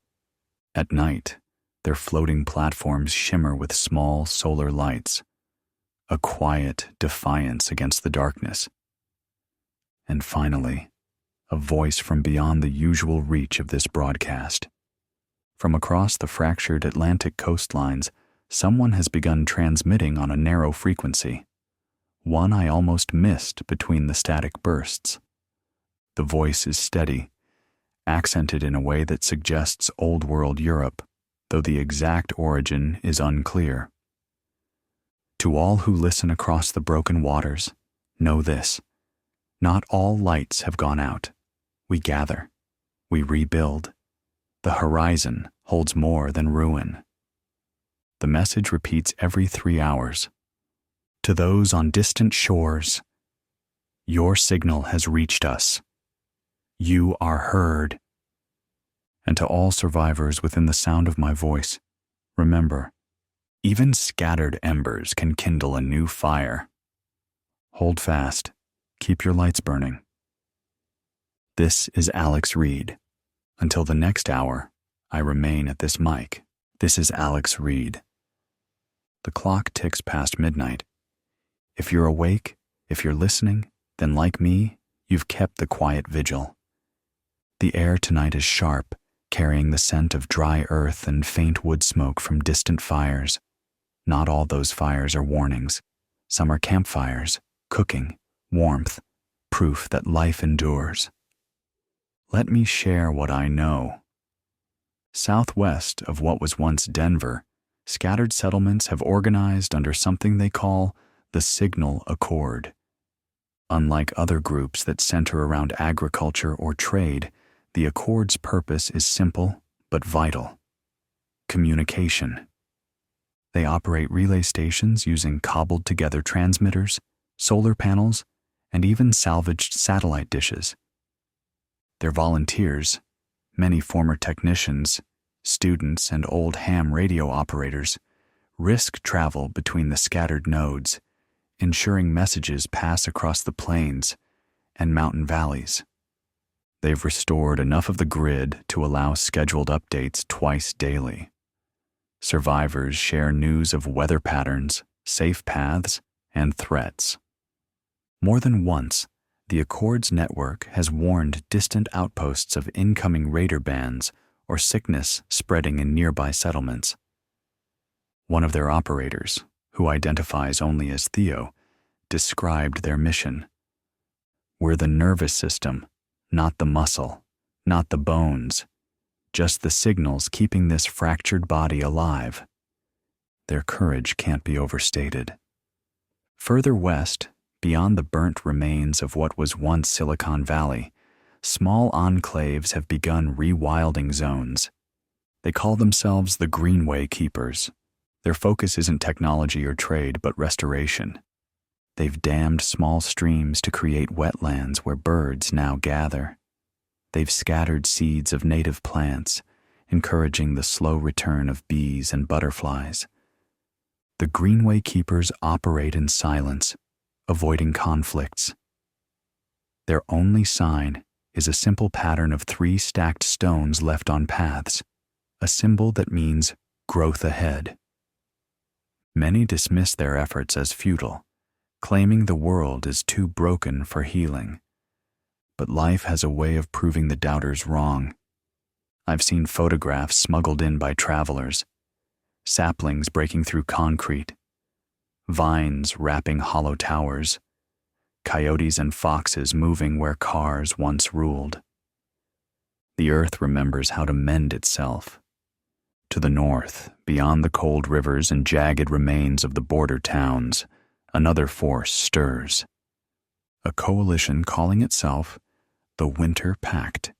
At night, their floating platforms shimmer with small solar lights, a quiet defiance against the darkness. And finally, a voice from beyond the usual reach of this broadcast. From across the fractured Atlantic coastlines, someone has begun transmitting on a narrow frequency, one I almost missed between the static bursts. The voice is steady, accented in a way that suggests Old World Europe, though the exact origin is unclear. To all who listen across the broken waters, know this: not all lights have gone out. We gather, we rebuild. The horizon holds more than ruin. The message repeats every 3 hours. To those on distant shores, your signal has reached us. You are heard. And to all survivors within the sound of my voice, remember, even scattered embers can kindle a new fire. Hold fast. Keep your lights burning. This is Alex Reed. Until the next hour, I remain at this mic. This is Alex Reed. The clock ticks past midnight. If you're awake, if you're listening, then like me, you've kept the quiet vigil. The air tonight is sharp, carrying the scent of dry earth and faint wood smoke from distant fires. Not all those fires are warnings. Some are campfires, cooking, warmth, proof that life endures. Let me share what I know. Southwest of what was once Denver, scattered settlements have organized under something they call the Signal Accord. Unlike other groups that center around agriculture or trade, the Accord's purpose is simple but vital: communication. They operate relay stations using cobbled-together transmitters, solar panels, and even salvaged satellite dishes. Their volunteers, many former technicians, students, and old ham radio operators, risk travel between the scattered nodes, ensuring messages pass across the plains and mountain valleys. They've restored enough of the grid to allow scheduled updates twice daily. Survivors share news of weather patterns, safe paths, and threats. More than once, the Accord's network has warned distant outposts of incoming raider bands or sickness spreading in nearby settlements. One of their operators, who identifies only as Theo, described their mission. We're the nervous system, not the muscle, not the bones, just the signals keeping this fractured body alive. Their courage can't be overstated. Further west, beyond the burnt remains of what was once Silicon Valley, small enclaves have begun rewilding zones. They call themselves the Greenway Keepers. Their focus isn't technology or trade, but restoration. They've dammed small streams to create wetlands where birds now gather. They've scattered seeds of native plants, encouraging the slow return of bees and butterflies. The Greenway Keepers operate in silence, avoiding conflicts. Their only sign is a simple pattern of 3 stacked stones left on paths, a symbol that means growth ahead. Many dismiss their efforts as futile, claiming the world is too broken for healing. But life has a way of proving the doubters wrong. I've seen photographs smuggled in by travelers, saplings breaking through concrete, vines wrapping hollow towers, coyotes and foxes moving where cars once ruled. The earth remembers how to mend itself. To the north, beyond the cold rivers and jagged remains of the border towns, another force stirs. A coalition calling itself the Winter Pact.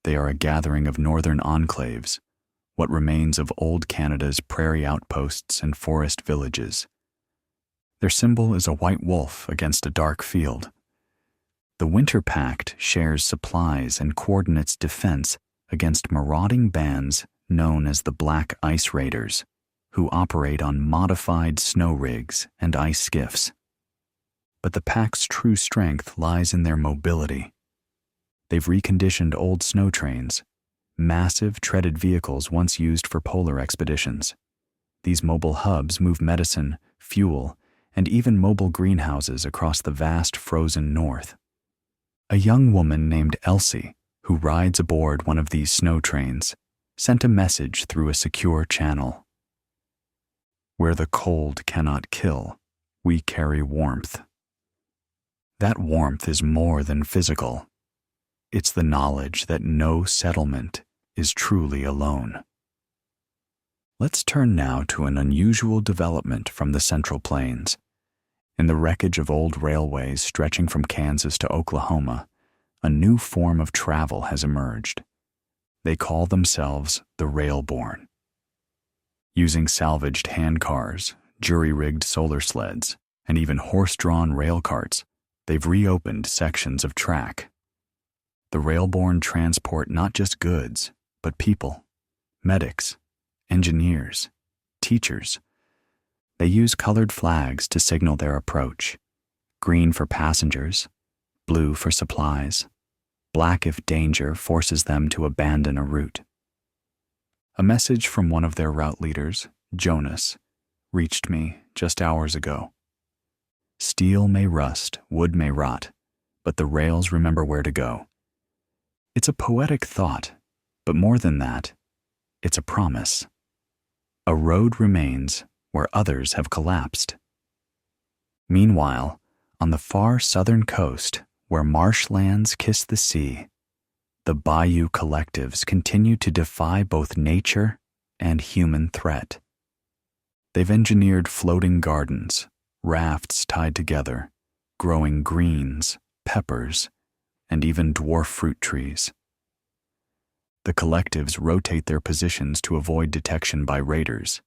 They are a gathering of northern enclaves, what remains of old Canada's prairie outposts and forest villages. Their symbol is a white wolf against a dark field. The Winter Pact shares supplies and coordinates defense against marauding bands known as the Black Ice Raiders, who operate on modified snow rigs and ice skiffs. But the Pact's true strength lies in their mobility. They've reconditioned old snow trains, massive treaded vehicles once used for polar expeditions. These mobile hubs move medicine, fuel, and even mobile greenhouses across the vast frozen north. A young woman named Elsie, who rides aboard one of these snow trains, sent a message through a secure channel. "Where the cold cannot kill, we carry warmth." That warmth is more than physical. It's the knowledge that no settlement is truly alone. Let's turn now to an unusual development from the Central Plains. In the wreckage of old railways stretching from Kansas to Oklahoma, a new form of travel has emerged. They call themselves the Railbororn. Using salvaged handcars, jury-rigged solar sleds, and even horse-drawn rail carts, they've reopened sections of track. The Railbororn transport not just goods, but people, medics, engineers, teachers. They use colored flags to signal their approach: green for passengers, blue for supplies, black if danger forces them to abandon a route. A message from one of their route leaders, Jonas, reached me just hours ago. "Steel may rust, wood may rot, but the rails remember where to go." It's a poetic thought, but more than that, it's a promise. A road remains where others have collapsed. Meanwhile, on the far southern coast, where marshlands kiss the sea, the bayou collectives continue to defy both nature and human threat. They've engineered floating gardens, rafts tied together, growing greens, peppers, and even dwarf fruit trees. The collectives rotate their positions to avoid detection by raiders.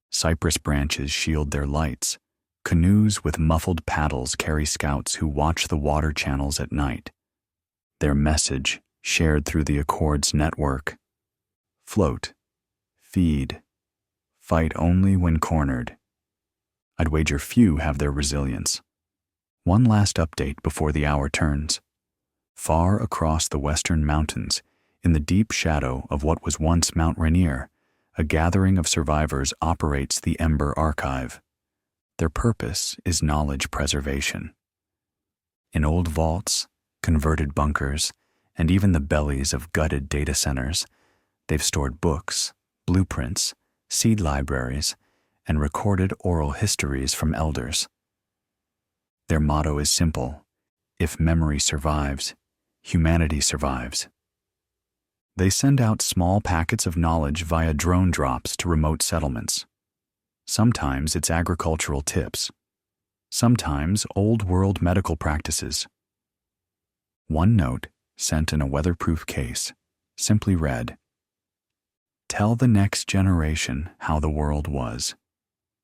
Cypress branches shield their lights. Canoes with muffled paddles carry scouts who watch the water channels at night. Their message, shared through the Accord's network: float, feed, fight only when cornered. I'd wager few have their resilience. One last update before the hour turns. Far across the western mountains, in the deep shadow of what was once Mount Rainier, a gathering of survivors operates the Ember archive. Their purpose is knowledge preservation. In old vaults, converted bunkers, and even the bellies of gutted data centers, they've stored books, blueprints, seed libraries, and recorded oral histories from elders. Their motto is simple: if memory survives, humanity survives. They send out small packets of knowledge via drone drops to remote settlements. Sometimes it's agricultural tips. Sometimes old-world medical practices. One note, sent in a weatherproof case, simply read, "Tell the next generation how the world was.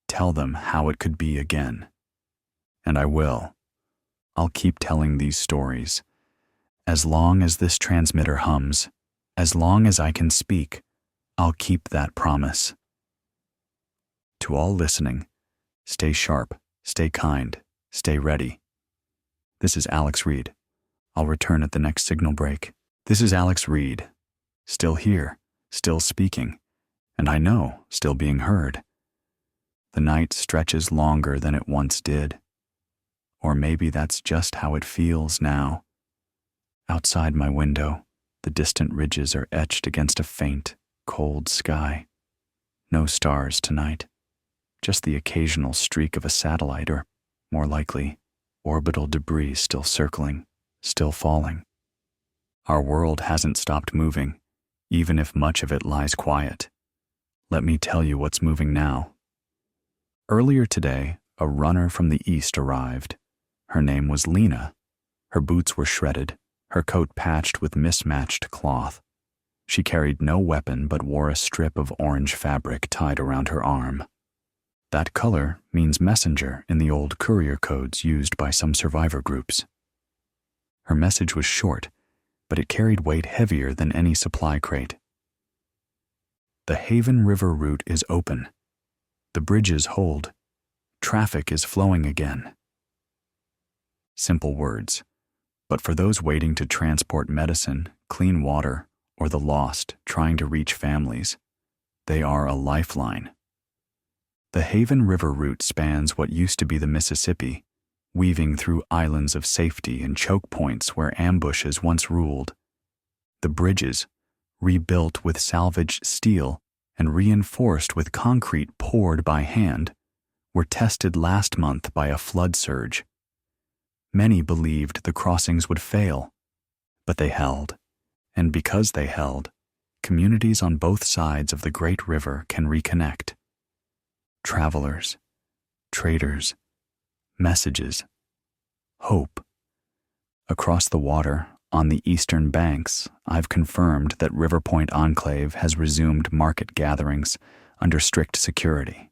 Tell them how it could be again." And I will. I'll keep telling these stories. As long as this transmitter hums, as long as I can speak, I'll keep that promise. To all listening, stay sharp, stay kind, stay ready. This is Alex Reed. I'll return at the next signal break. This is Alex Reed, still here, still speaking, and I know, still being heard. The night stretches longer than it once did. Or maybe that's just how it feels now. Outside my window, the distant ridges are etched against a faint, cold sky. No stars tonight, just the occasional streak of a satellite, or, more likely, orbital debris still circling, still falling. Our world hasn't stopped moving, even if much of it lies quiet. Let me tell you what's moving now. Earlier today, a runner from the east arrived. Her name was Lena. Her boots were shredded, her coat patched with mismatched cloth. She carried no weapon but wore a strip of orange fabric tied around her arm. That color means messenger in the old courier codes used by some survivor groups. Her message was short, but it carried weight heavier than any supply crate. The Haven River route is open. The bridges hold. Traffic is flowing again. Simple words, but for those waiting to transport medicine, clean water, or the lost trying to reach families, they are a lifeline. The Haven River route spans what used to be the Mississippi, weaving through islands of safety and choke points where ambushes once ruled. The bridges, rebuilt with salvaged steel and reinforced with concrete poured by hand, were tested last month by a flood surge. Many believed the crossings would fail, but they held. And because they held, communities on both sides of the great river can reconnect. Travelers, traders, messages, hope. Across the water, on the eastern banks, I've confirmed that River Point Enclave has resumed market gatherings under strict security.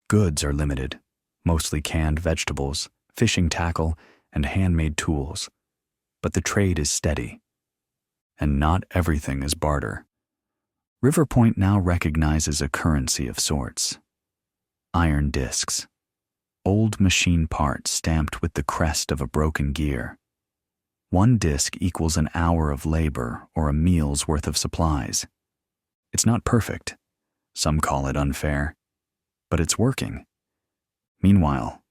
Goods are limited, mostly canned vegetables, fishing tackle, and handmade tools, but the trade is steady. And not everything is barter. River Point now recognizes a currency of sorts. Iron discs, old machine parts stamped with the crest of a broken gear. One disc equals an hour of labor or a meal's worth of supplies. It's not perfect. Some call it unfair, but it's working. Meanwhile,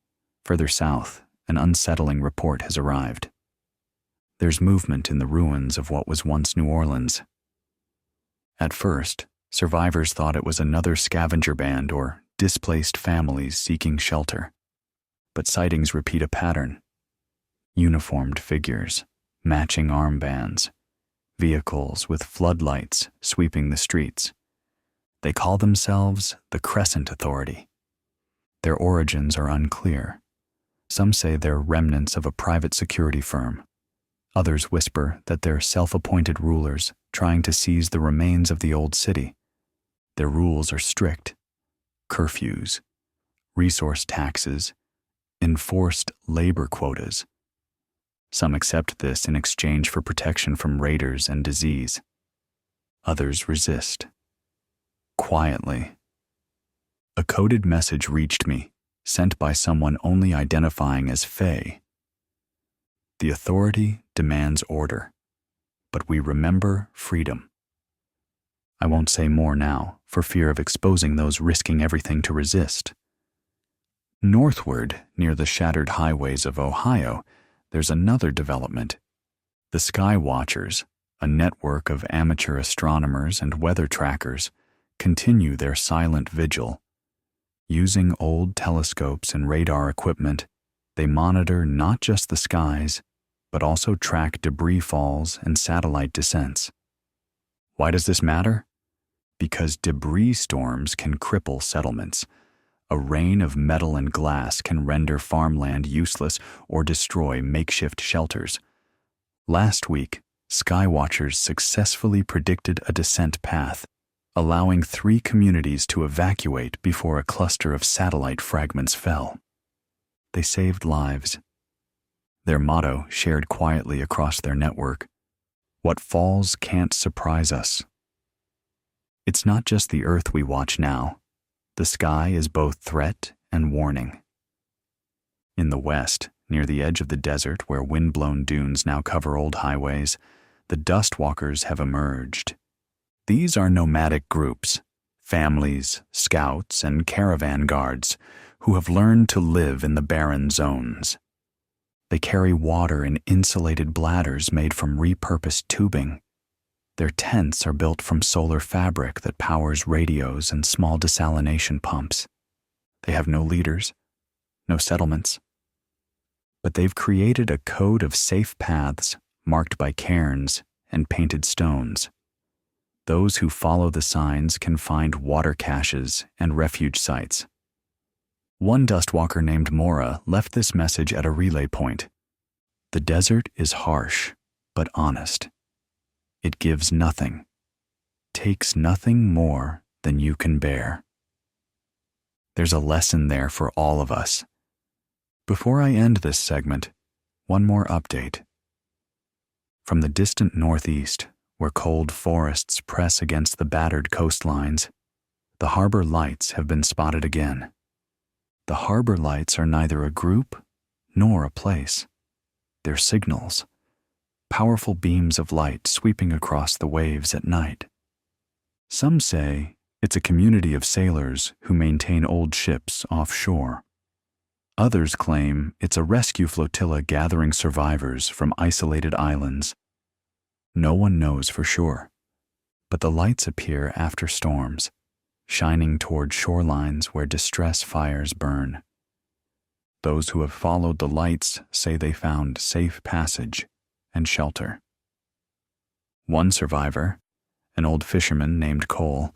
further south, an unsettling report has arrived. There's movement in the ruins of what was once New Orleans. At first, survivors thought it was another scavenger band or displaced families seeking shelter. But sightings repeat a pattern. Uniformed figures, matching armbands, vehicles with floodlights sweeping the streets. They call themselves the Crescent Authority. Their origins are unclear. Some say they're remnants of a private security firm. Others whisper that they're self-appointed rulers trying to seize the remains of the old city. Their rules are strict. Curfews, resource taxes, enforced labor quotas. Some accept this in exchange for protection from raiders and disease. Others resist. Quietly. A coded message reached me, sent by someone only identifying as Fae. The authority demands order, but we remember freedom. I won't say more now, for fear of exposing those risking everything to resist. Northward, near the shattered highways of Ohio, there's another development. The Sky Watchers, a network of amateur astronomers and weather trackers, continue their silent vigil. Using old telescopes and radar equipment, they monitor not just the skies, but also track debris falls and satellite descents. Why does this matter? Because debris storms can cripple settlements. A rain of metal and glass can render farmland useless or destroy makeshift shelters. Last week, Skywatchers successfully predicted a descent path, allowing 3 communities to evacuate before a cluster of satellite fragments fell. They saved lives. Their motto, shared quietly across their network, "What falls can't surprise us." It's not just the earth we watch now. The sky is both threat and warning. In the west, near the edge of the desert where wind-blown dunes now cover old highways, the Dustwalkers have emerged. These are nomadic groups, families, scouts, and caravan guards who have learned to live in the barren zones. They carry water in insulated bladders made from repurposed tubing. Their tents are built from solar fabric that powers radios and small desalination pumps. They have no leaders, no settlements. But they've created a code of safe paths marked by cairns and painted stones. Those who follow the signs can find water caches and refuge sites. One Dustwalker named Mora left this message at a relay point. The desert is harsh, but honest. It gives nothing, takes nothing more than you can bear. There's a lesson there for all of us. Before I end this segment, one more update. From the distant northeast, where cold forests press against the battered coastlines, the harbor lights have been spotted again. The harbor lights are neither a group nor a place. They're signals, powerful beams of light sweeping across the waves at night. Some say it's a community of sailors who maintain old ships offshore. Others claim it's a rescue flotilla gathering survivors from isolated islands. No one knows for sure, but the lights appear after storms, shining toward shorelines where distress fires burn. Those who have followed the lights say they found safe passage and shelter. One survivor, an old fisherman named Cole,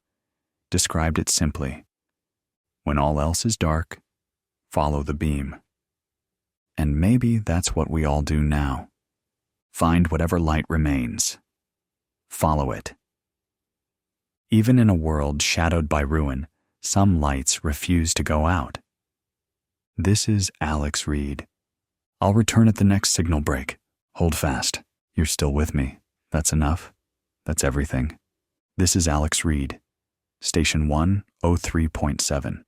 described it simply: when all else is dark, follow the beam. And maybe that's what we all do now. Find whatever light remains. Follow it. Even in a world shadowed by ruin, some lights refuse to go out. This is Alex Reed. I'll return at the next signal break. Hold fast. You're still with me. That's enough. That's everything. This is Alex Reed, Station 103.7.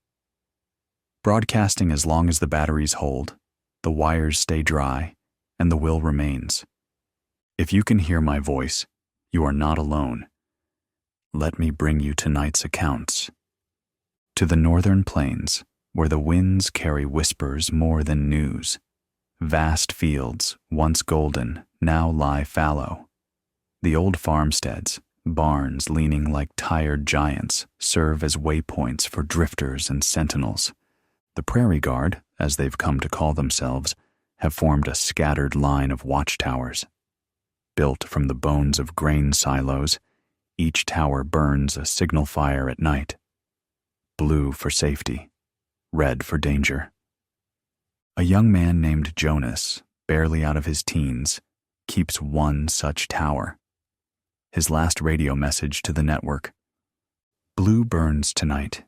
Broadcasting as long as the batteries hold, the wires stay dry, and the will remains. If you can hear my voice, you are not alone. Let me bring you tonight's accounts. To the northern plains, where the winds carry whispers more than news. Vast fields, once golden, now lie fallow. The old farmsteads, barns leaning like tired giants, serve as waypoints for drifters and sentinels. The Prairie Guard, as they've come to call themselves, have formed a scattered line of watchtowers. Built from the bones of grain silos, each tower burns a signal fire at night. Blue for safety, red for danger. A young man named Jonas, barely out of his teens, keeps one such tower. His last radio message to the network: blue burns tonight,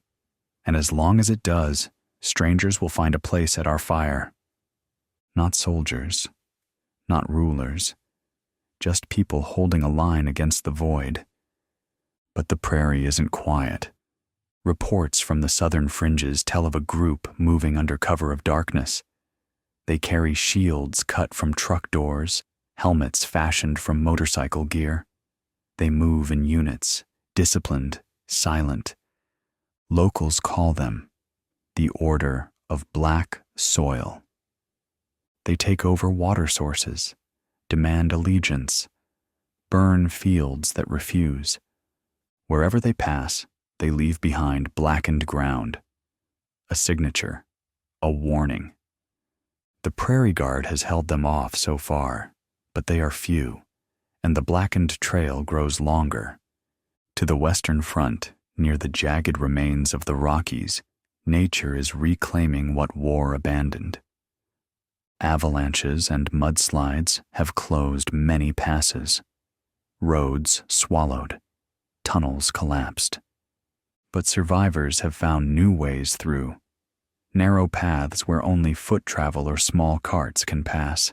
and as long as it does, strangers will find a place at our fire. Not soldiers, not rulers, just people holding a line against the void. But the prairie isn't quiet. Reports from the southern fringes tell of a group moving under cover of darkness. They carry shields cut from truck doors, helmets fashioned from motorcycle gear. They move in units, disciplined, silent. Locals call them the Order of Black Soil. They take over water sources, demand allegiance, burn fields that refuse. Wherever they pass, they leave behind blackened ground, a signature, a warning. The Prairie Guard has held them off so far, but they are few, and the blackened trail grows longer. To the western front, near the jagged remains of the Rockies, nature is reclaiming what war abandoned. Avalanches and mudslides have closed many passes. Roads swallowed, tunnels collapsed. But survivors have found new ways through, narrow paths where only foot travel or small carts can pass.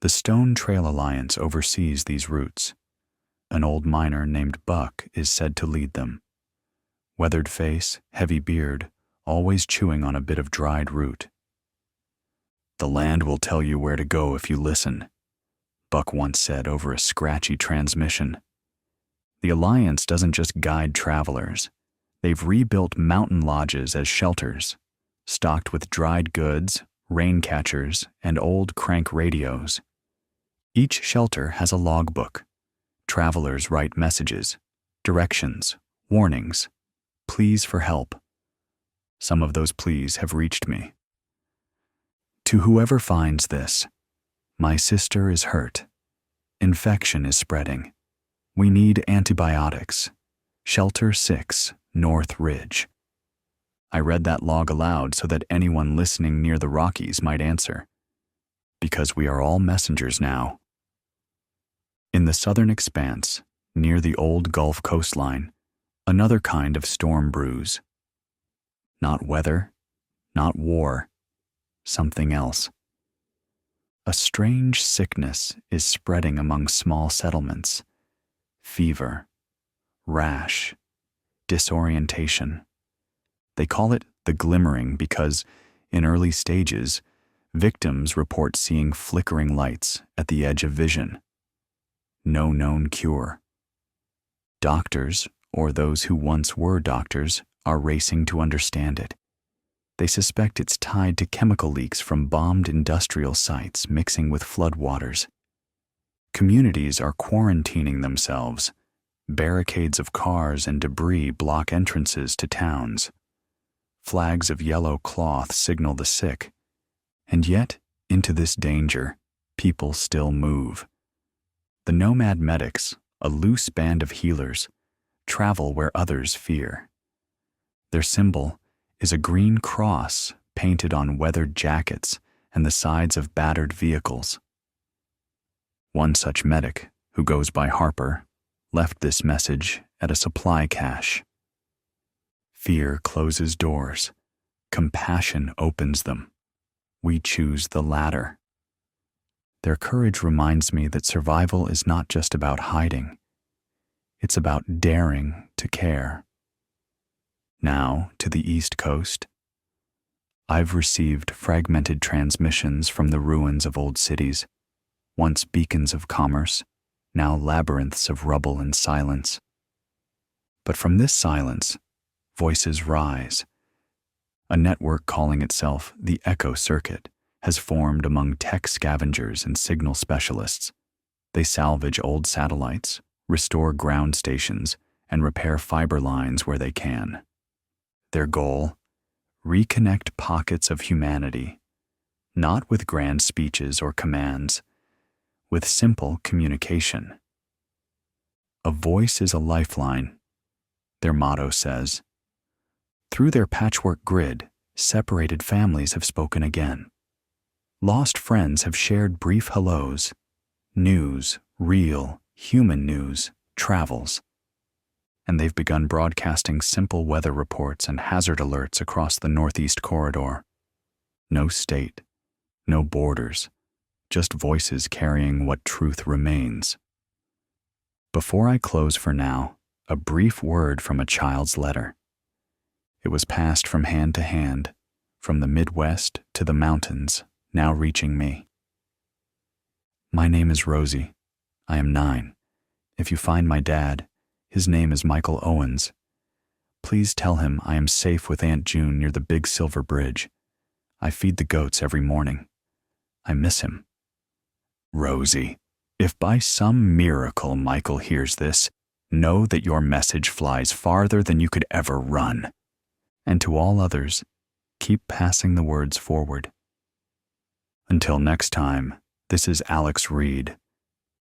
The Stone Trail Alliance oversees these routes. An old miner named Buck is said to lead them. Weathered face, heavy beard, always chewing on a bit of dried root. "The land will tell you where to go if you listen," Buck once said over a scratchy transmission. The Alliance doesn't just guide travelers. They've rebuilt mountain lodges as shelters, stocked with dried goods, rain catchers, and old crank radios. Each shelter has a logbook. Travelers write messages, directions, warnings, pleas for help. Some of those pleas have reached me. To whoever finds this, my sister is hurt. Infection is spreading. We need antibiotics. Shelter 6, North Ridge. I read that log aloud so that anyone listening near the Rockies might answer. Because we are all messengers now. In the southern expanse, Near the old Gulf coastline, another kind of storm brews. Not weather, not war, something else. A strange sickness is spreading among small settlements. Fever, rash, disorientation. They call it the glimmering because, in early stages, victims report seeing flickering lights at the edge of vision. No known cure. Doctors, or those who once were doctors, are racing to understand it. They suspect it's tied to chemical leaks from bombed industrial sites mixing with floodwaters. Communities are quarantining themselves. Barricades of cars and debris block entrances to towns. Flags of yellow cloth signal the sick. And yet, into this danger, people still move. The nomad medics, a loose band of healers, travel where others fear. Their symbol is a green cross painted on weathered jackets and the sides of battered vehicles. One such medic, who goes by Harper, left this message at a supply cache. Fear closes doors. Compassion opens them. We choose the latter. Their courage reminds me that survival is not just about hiding. It's about daring to care. Now, to the East Coast. I've received fragmented transmissions from the ruins of old cities, once beacons of commerce, now labyrinths of rubble and silence. But from this silence, voices rise. A network calling itself the Echo Circuit has formed among tech scavengers and signal specialists. They salvage old satellites, restore ground stations, and repair fiber lines where they can. Their goal? Reconnect pockets of humanity, not with grand speeches or commands, with simple communication. A voice is a lifeline, their motto says. Through their patchwork grid, separated families have spoken again. Lost friends have shared brief hellos. News, real, human news, travels. And they've begun broadcasting simple weather reports and hazard alerts across the Northeast Corridor. No state, no borders, just voices carrying what truth remains. Before I close for now, a brief word from a child's letter. It was passed from hand to hand, from the Midwest to the mountains, now reaching me. My name is Rosie. I am 9. If you find my dad, his name is Michael Owens. Please tell him I am safe with Aunt June near the big silver bridge. I feed the goats every morning. I miss him. Rosie, if by some miracle Michael hears this, know that your message flies farther than you could ever run. And to all others, keep passing the words forward. Until next time, this is Alex Reed.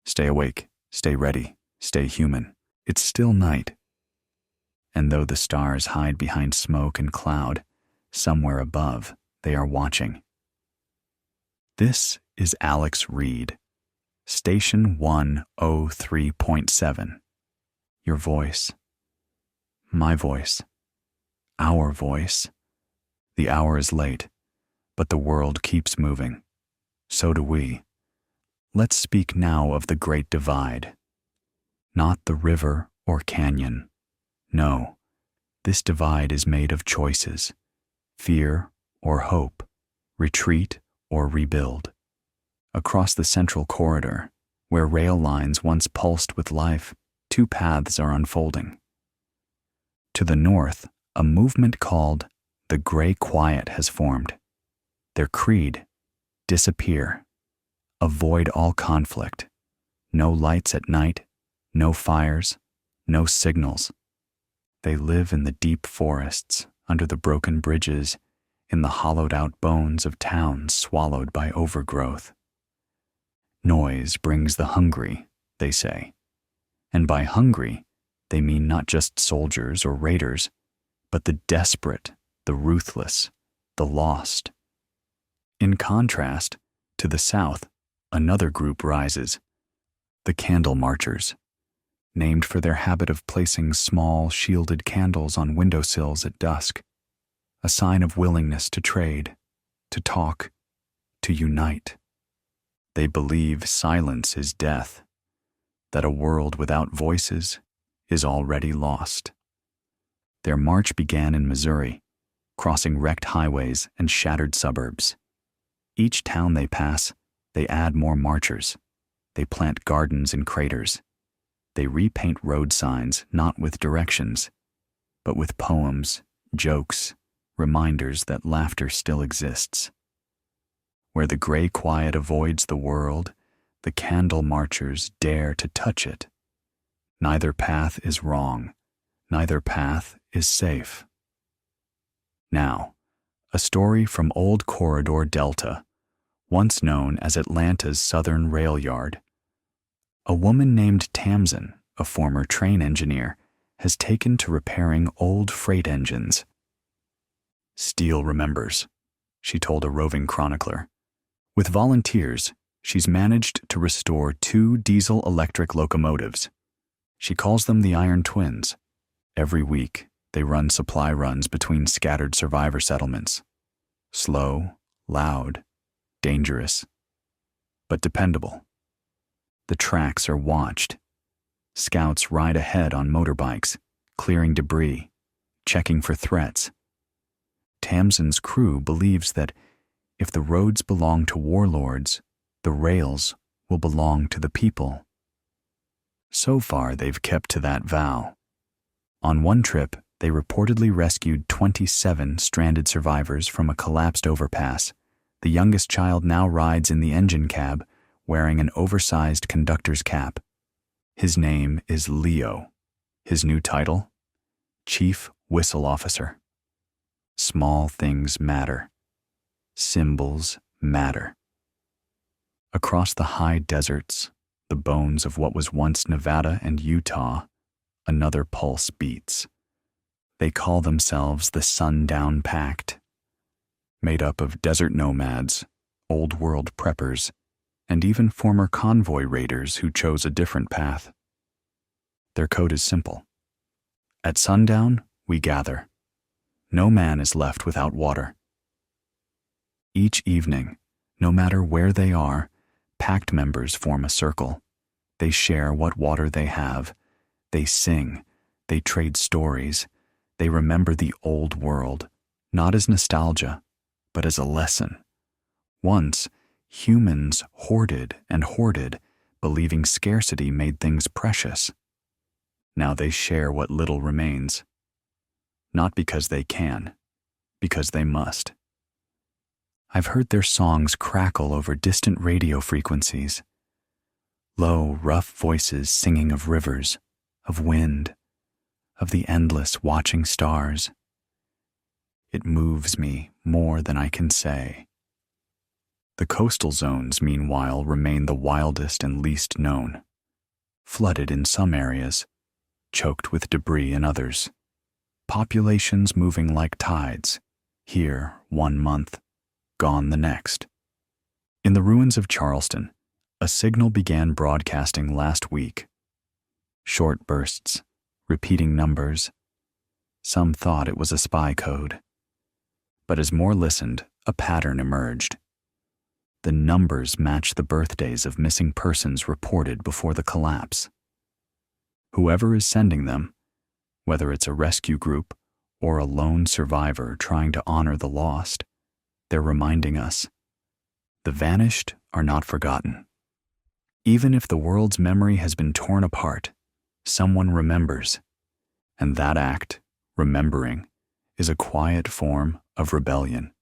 Stay awake, stay ready, stay human. It's still night. And though the stars hide behind smoke and cloud, somewhere above, they are watching. This is Alex Reed, Station 103.7. Your voice. My voice. Our voice. The hour is late, but the world keeps moving. So do we. Let's speak now of the Great Divide. Not the river or canyon. No, this divide is made of choices. Fear or hope, retreat or rebuild. Across the central corridor, where rail lines once pulsed with life, 2 paths are unfolding. To the north, a movement called the Gray Quiet has formed. Their creed: disappear. Avoid all conflict. No lights at night, no fires, no signals. They live in the deep forests, under the broken bridges, in the hollowed-out bones of towns swallowed by overgrowth. Noise brings the hungry, they say. And by hungry, they mean not just soldiers or raiders, but the desperate, the ruthless, the lost. In contrast, to the south, another group rises, the Candle Marchers. named for their habit of placing small, shielded candles on windowsills at dusk, a sign of willingness to trade, to talk, to unite. They believe silence is death, that a world without voices is already lost. Their march began in Missouri, crossing wrecked highways and shattered suburbs. Each town they pass, they add more marchers. They plant gardens in craters. They repaint road signs not with directions, but with poems, jokes, reminders that laughter still exists. Where the gray quiet avoids the world, the candle marchers dare to touch it. Neither path is wrong. Neither path is safe. Now, a story from Old Corridor Delta, once known as Atlanta's Southern Rail Yard. A woman named Tamsin, a former train engineer, has taken to repairing old freight engines. "Steel remembers," she told a roving chronicler. With volunteers, she's managed to restore 2 diesel-electric locomotives. She calls them the Iron Twins. Every week, they run supply runs between scattered survivor settlements. Slow, loud, dangerous, but dependable. The tracks are watched. Scouts ride ahead on motorbikes, clearing debris, checking for threats. Tamsin's crew believes that if the roads belong to warlords, the rails will belong to the people. So far, they've kept to that vow. On one trip, they reportedly rescued 27 stranded survivors from a collapsed overpass. The youngest child now rides in the engine cab, wearing an oversized conductor's cap. His name is Leo. His new title? Chief Whistle Officer. Small things matter. Symbols matter. Across the high deserts, the bones of what was once Nevada and Utah, another pulse beats. They call themselves the Sundown Pact, made up of desert nomads, old world preppers, and even former convoy raiders who chose a different path. Their code is simple. At sundown, we gather. No man is left without water. Each evening, no matter where they are, pact members form a circle. They share what water they have. They sing. They trade stories. They remember the old world, not as nostalgia, but as a lesson. Once, humans hoarded and hoarded, believing scarcity made things precious. Now they share what little remains. Not because they can, because they must. I've heard their songs crackle over distant radio frequencies. Low, rough voices singing of rivers, of wind, of the endless watching stars. It moves me more than I can say. The coastal zones, meanwhile, remain the wildest and least known. Flooded in some areas, choked with debris in others. Populations moving like tides, here 1 month, gone the next. In the ruins of Charleston, a signal began broadcasting last week. Short bursts, repeating numbers. Some thought it was a spy code. But as more listened, a pattern emerged. The numbers match the birthdays of missing persons reported before the collapse. Whoever is sending them, whether it's a rescue group or a lone survivor trying to honor the lost, they're reminding us, the vanished are not forgotten. Even if the world's memory has been torn apart, someone remembers, and that act, remembering, is a quiet form of rebellion.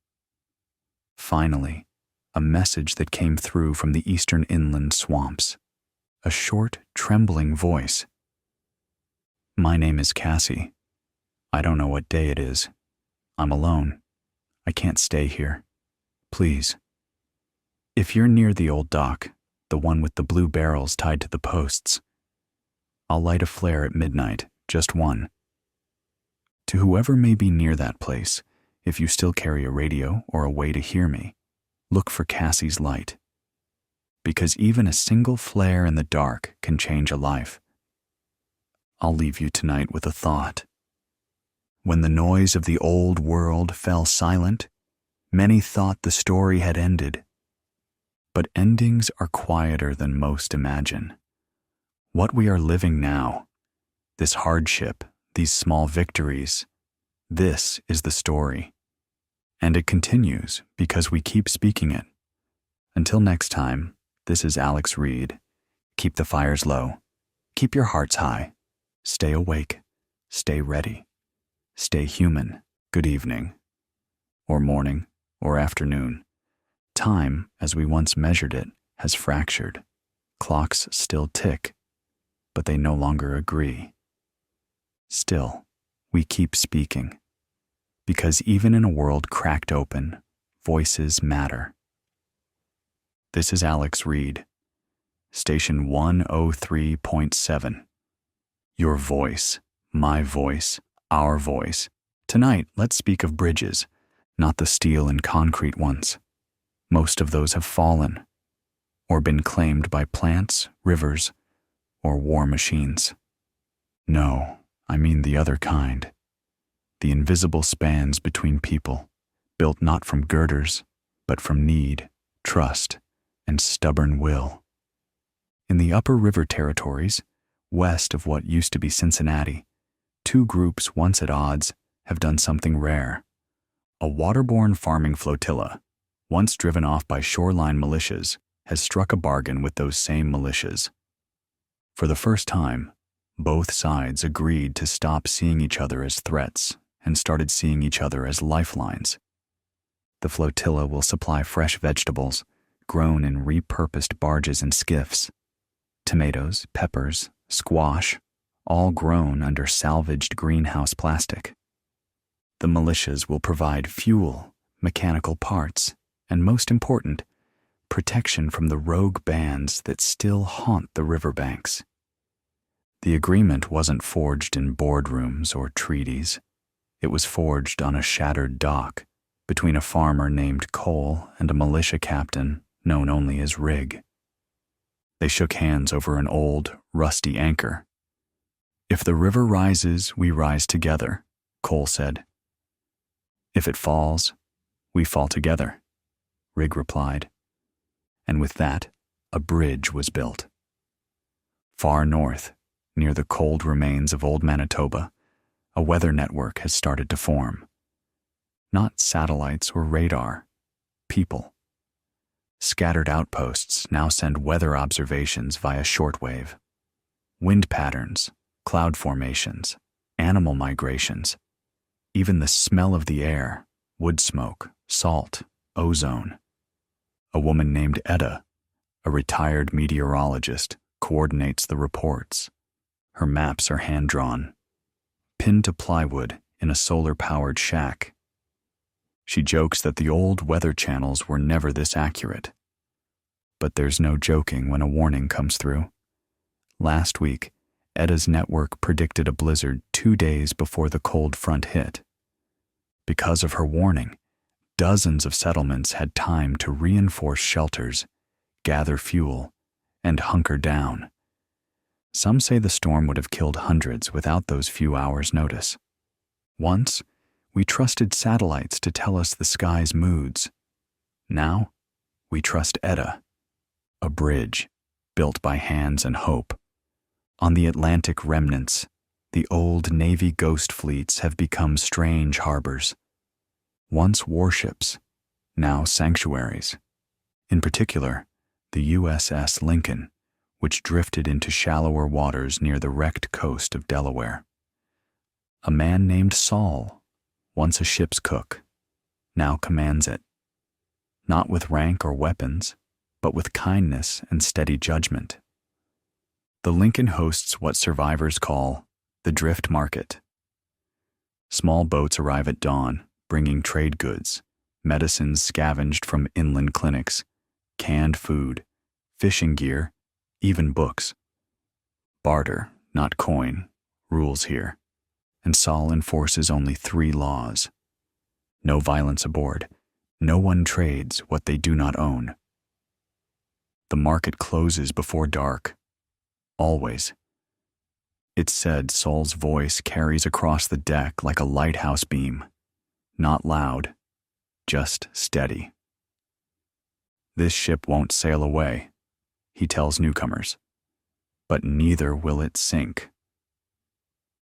Finally, a message that came through from the eastern inland swamps, a short, trembling voice. My name is Cassie. I don't know what day it is. I'm alone. I can't stay here. Please. If you're near the old dock, the one with the blue barrels tied to the posts, I'll light a flare at midnight, just one. To whoever may be near that place, if you still carry a radio or a way to hear me, look for Cassie's light. Because even a single flare in the dark can change a life. I'll leave you tonight with a thought. When the noise of the old world fell silent, many thought the story had ended. But endings are quieter than most imagine. What we are living now, this hardship, these small victories, this is the story. And it continues because we keep speaking it. Until next time, this is Alex Reed. Keep the fires low. Keep your hearts high. Stay awake. Stay ready. Stay human. Good evening. Or morning. Or afternoon. Time, as we once measured it, has fractured. Clocks still tick, but they no longer agree. Still, we keep speaking. Because even in a world cracked open, voices matter. This is Alex Reed, Station 103.7. Your voice, my voice, our voice. Tonight, let's speak of bridges, not the steel and concrete ones. Most of those have fallen, or been claimed by plants, rivers, or war machines. No, I mean the other kind. The invisible spans between people, built not from girders, but from need, trust, and stubborn will. In the upper river territories, west of what used to be Cincinnati, two groups once at odds have done something rare. A waterborne farming flotilla, once driven off by shoreline militias, has struck a bargain with those same militias. For the first time, both sides agreed to stop seeing each other as threats and started seeing each other as lifelines. The flotilla will supply fresh vegetables, grown in repurposed barges and skiffs. Tomatoes, peppers, squash, all grown under salvaged greenhouse plastic. The militias will provide fuel, mechanical parts, and most important, protection from the rogue bands that still haunt the riverbanks. The agreement wasn't forged in boardrooms or treaties. It was forged on a shattered dock between a farmer named Cole and a militia captain known only as Rig. They shook hands over an old, rusty anchor. "If the river rises, we rise together," Cole said. "If it falls, we fall together," Rig replied. And with that, a bridge was built. Far north, near the cold remains of old Manitoba, a weather network has started to form. Not satellites or radar, people. Scattered outposts now send weather observations via shortwave. Wind patterns, cloud formations, animal migrations, even the smell of the air, wood smoke, salt, ozone. A woman named Etta, a retired meteorologist, coordinates the reports. Her maps are hand-drawn, pinned to plywood in a solar-powered shack. She jokes that the old weather channels were never this accurate. But there's no joking when a warning comes through. Last week, Etta's network predicted a blizzard 2 days before the cold front hit. Because of her warning, dozens of settlements had time to reinforce shelters, gather fuel, and hunker down. Some say the storm would have killed hundreds without those few hours' notice. Once, we trusted satellites to tell us the sky's moods. Now, we trust Etta, a bridge built by hands and hope. On the Atlantic remnants, the old Navy ghost fleets have become strange harbors. Once warships, now sanctuaries. In particular, the USS Lincoln, which drifted into shallower waters near the wrecked coast of Delaware. A man named Saul, once a ship's cook, now commands it. Not with rank or weapons, but with kindness and steady judgment. The Lincoln hosts what survivors call the drift market. Small boats arrive at dawn, bringing trade goods, medicines scavenged from inland clinics, canned food, fishing gear, even books. Barter, not coin, rules here, and Saul enforces only 3 laws. No violence aboard. No one trades what they do not own. The market closes before dark. Always. It's said Sol's voice carries across the deck like a lighthouse beam. Not loud, just steady. This ship won't sail away, he tells newcomers, but neither will it sink.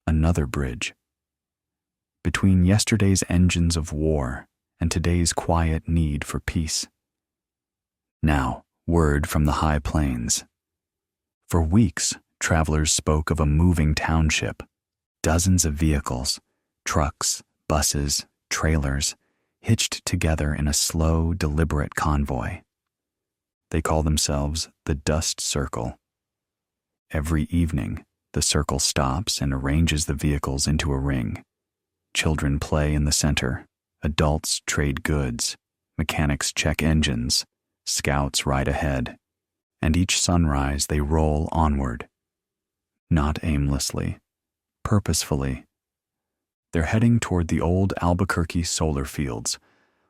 Another bridge. Between yesterday's engines of war and today's quiet need for peace. Now, word from the high plains. For weeks, travelers spoke of a moving township, dozens of vehicles, trucks, buses, trailers, hitched together in a slow, deliberate convoy. They call themselves the Dust Circle. Every evening, the circle stops and arranges the vehicles into a ring. Children play in the center, adults trade goods, mechanics check engines, scouts ride ahead, and each sunrise they roll onward. Not aimlessly, purposefully. They're heading toward the old Albuquerque solar fields,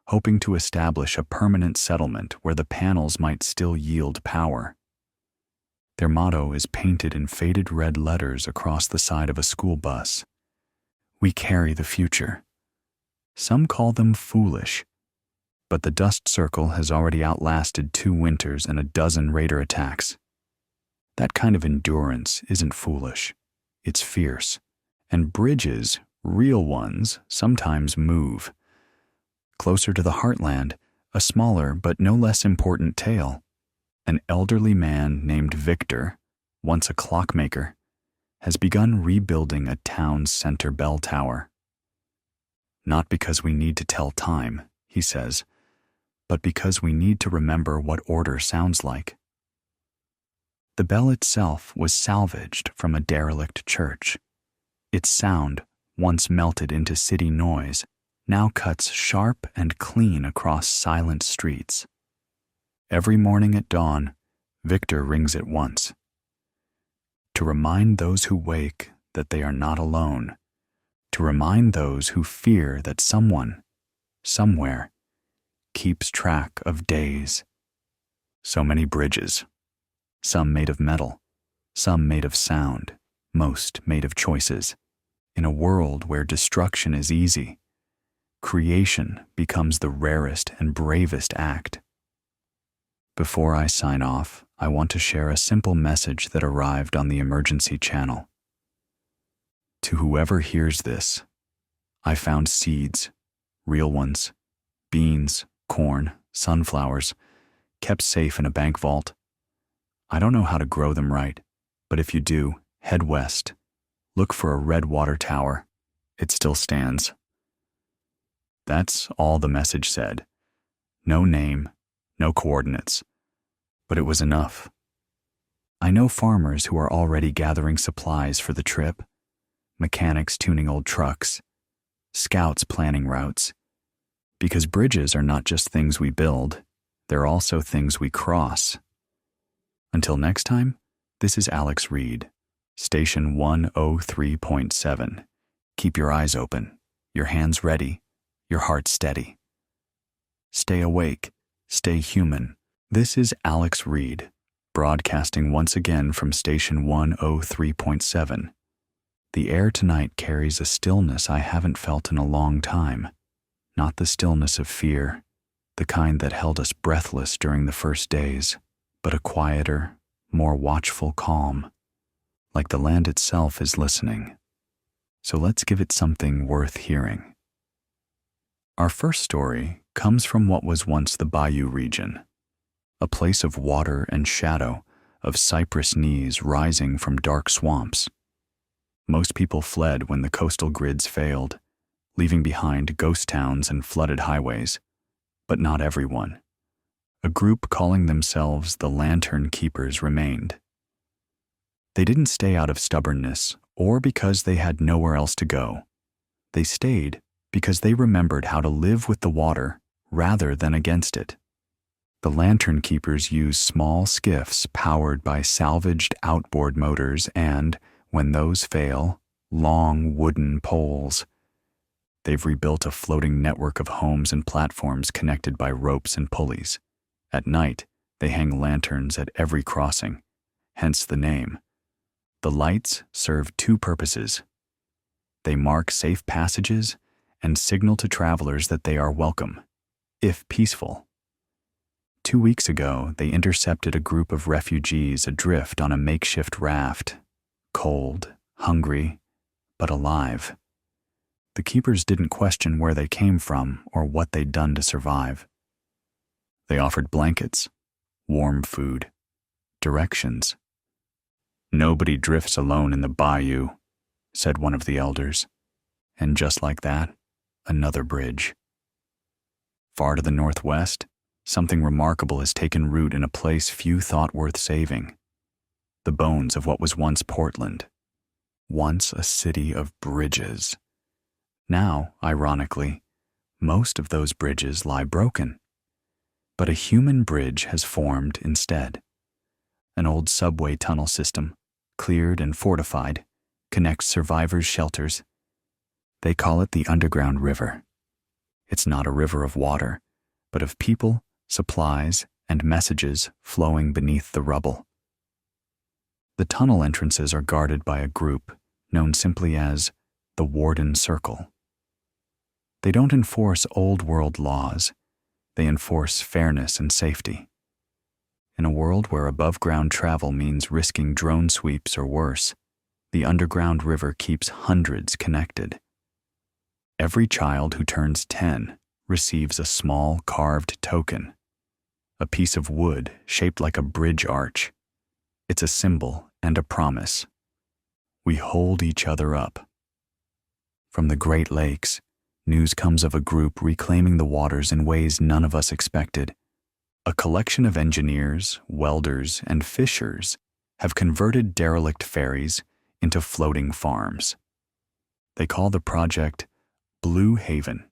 hoping to establish a permanent settlement where the panels might still yield power. Their motto is painted in faded red letters across the side of a school bus. We carry the future. Some call them foolish, but the Dust Circle has already outlasted 2 winters and a dozen raider attacks. That kind of endurance isn't foolish, it's fierce, and bridges, real ones, sometimes move. Closer to the heartland, a smaller but no less important tale. An elderly man named Victor, once a clockmaker, has begun rebuilding a town's center bell tower. Not because we need to tell time, he says, but because we need to remember what order sounds like. The bell itself was salvaged from a derelict church. Its sound, once melted into city noise, now cuts sharp and clean across silent streets. Every morning at dawn, Victor rings it once. To remind those who wake that they are not alone. To remind those who fear that someone, somewhere, keeps track of days. So many bridges. Some made of metal, some made of sound, most made of choices. In a world where destruction is easy, creation becomes the rarest and bravest act. Before I sign off, I want to share a simple message that arrived on the emergency channel. To whoever hears this, I found seeds, real ones, beans, corn, sunflowers, kept safe in a bank vault. I don't know how to grow them right, but if you do, head west. Look for a red water tower. It still stands. That's all the message said. No name, no coordinates. But it was enough. I know farmers who are already gathering supplies for the trip, mechanics tuning old trucks, scouts planning routes. Because bridges are not just things we build, they're also things we cross. Until next time, this is Alex Reed, Station 103.7. Keep your eyes open, your hands ready, your heart steady. Stay awake, stay human. This is Alex Reed, broadcasting once again from Station 103.7. The air tonight carries a stillness I haven't felt in a long time. Not the stillness of fear, the kind that held us breathless during the first days, but a quieter, more watchful calm, like the land itself is listening. So let's give it something worth hearing. Our first story comes from what was once the Bayou region, a place of water and shadow, of cypress knees rising from dark swamps. Most people fled when the coastal grids failed, leaving behind ghost towns and flooded highways, but not everyone. A group calling themselves the Lantern Keepers remained. They didn't stay out of stubbornness or because they had nowhere else to go. They stayed because they remembered how to live with the water rather than against it. The Lantern Keepers use small skiffs powered by salvaged outboard motors and, when those fail, long wooden poles. They've rebuilt a floating network of homes and platforms connected by ropes and pulleys. At night, they hang lanterns at every crossing, hence the name. The lights serve two purposes. They mark safe passages and signal to travelers that they are welcome, if peaceful. 2 weeks ago, they intercepted a group of refugees adrift on a makeshift raft, cold, hungry, but alive. The keepers didn't question where they came from or what they'd done to survive. They offered blankets, warm food, directions. "Nobody drifts alone in the bayou," said one of the elders. And just like that, another bridge. Far to the northwest, something remarkable has taken root in a place few thought worth saving. The bones of what was once Portland. Once a city of bridges. Now, ironically, most of those bridges lie broken. But a human bridge has formed instead. An old subway tunnel system, cleared and fortified, connects survivors' shelters. They call it the Underground River. It's not a river of water, but of people, supplies, and messages flowing beneath the rubble. The tunnel entrances are guarded by a group known simply as the Warden Circle. They don't enforce old-world laws. They enforce fairness and safety. In a world where above-ground travel means risking drone sweeps or worse, the underground river keeps hundreds connected. Every child who turns 10 receives a small carved token, a piece of wood shaped like a bridge arch. It's a symbol and a promise. We hold each other up. From the Great Lakes, news comes of a group reclaiming the waters in ways none of us expected. A collection of engineers, welders, and fishers have converted derelict ferries into floating farms. They call the project Blue Haven.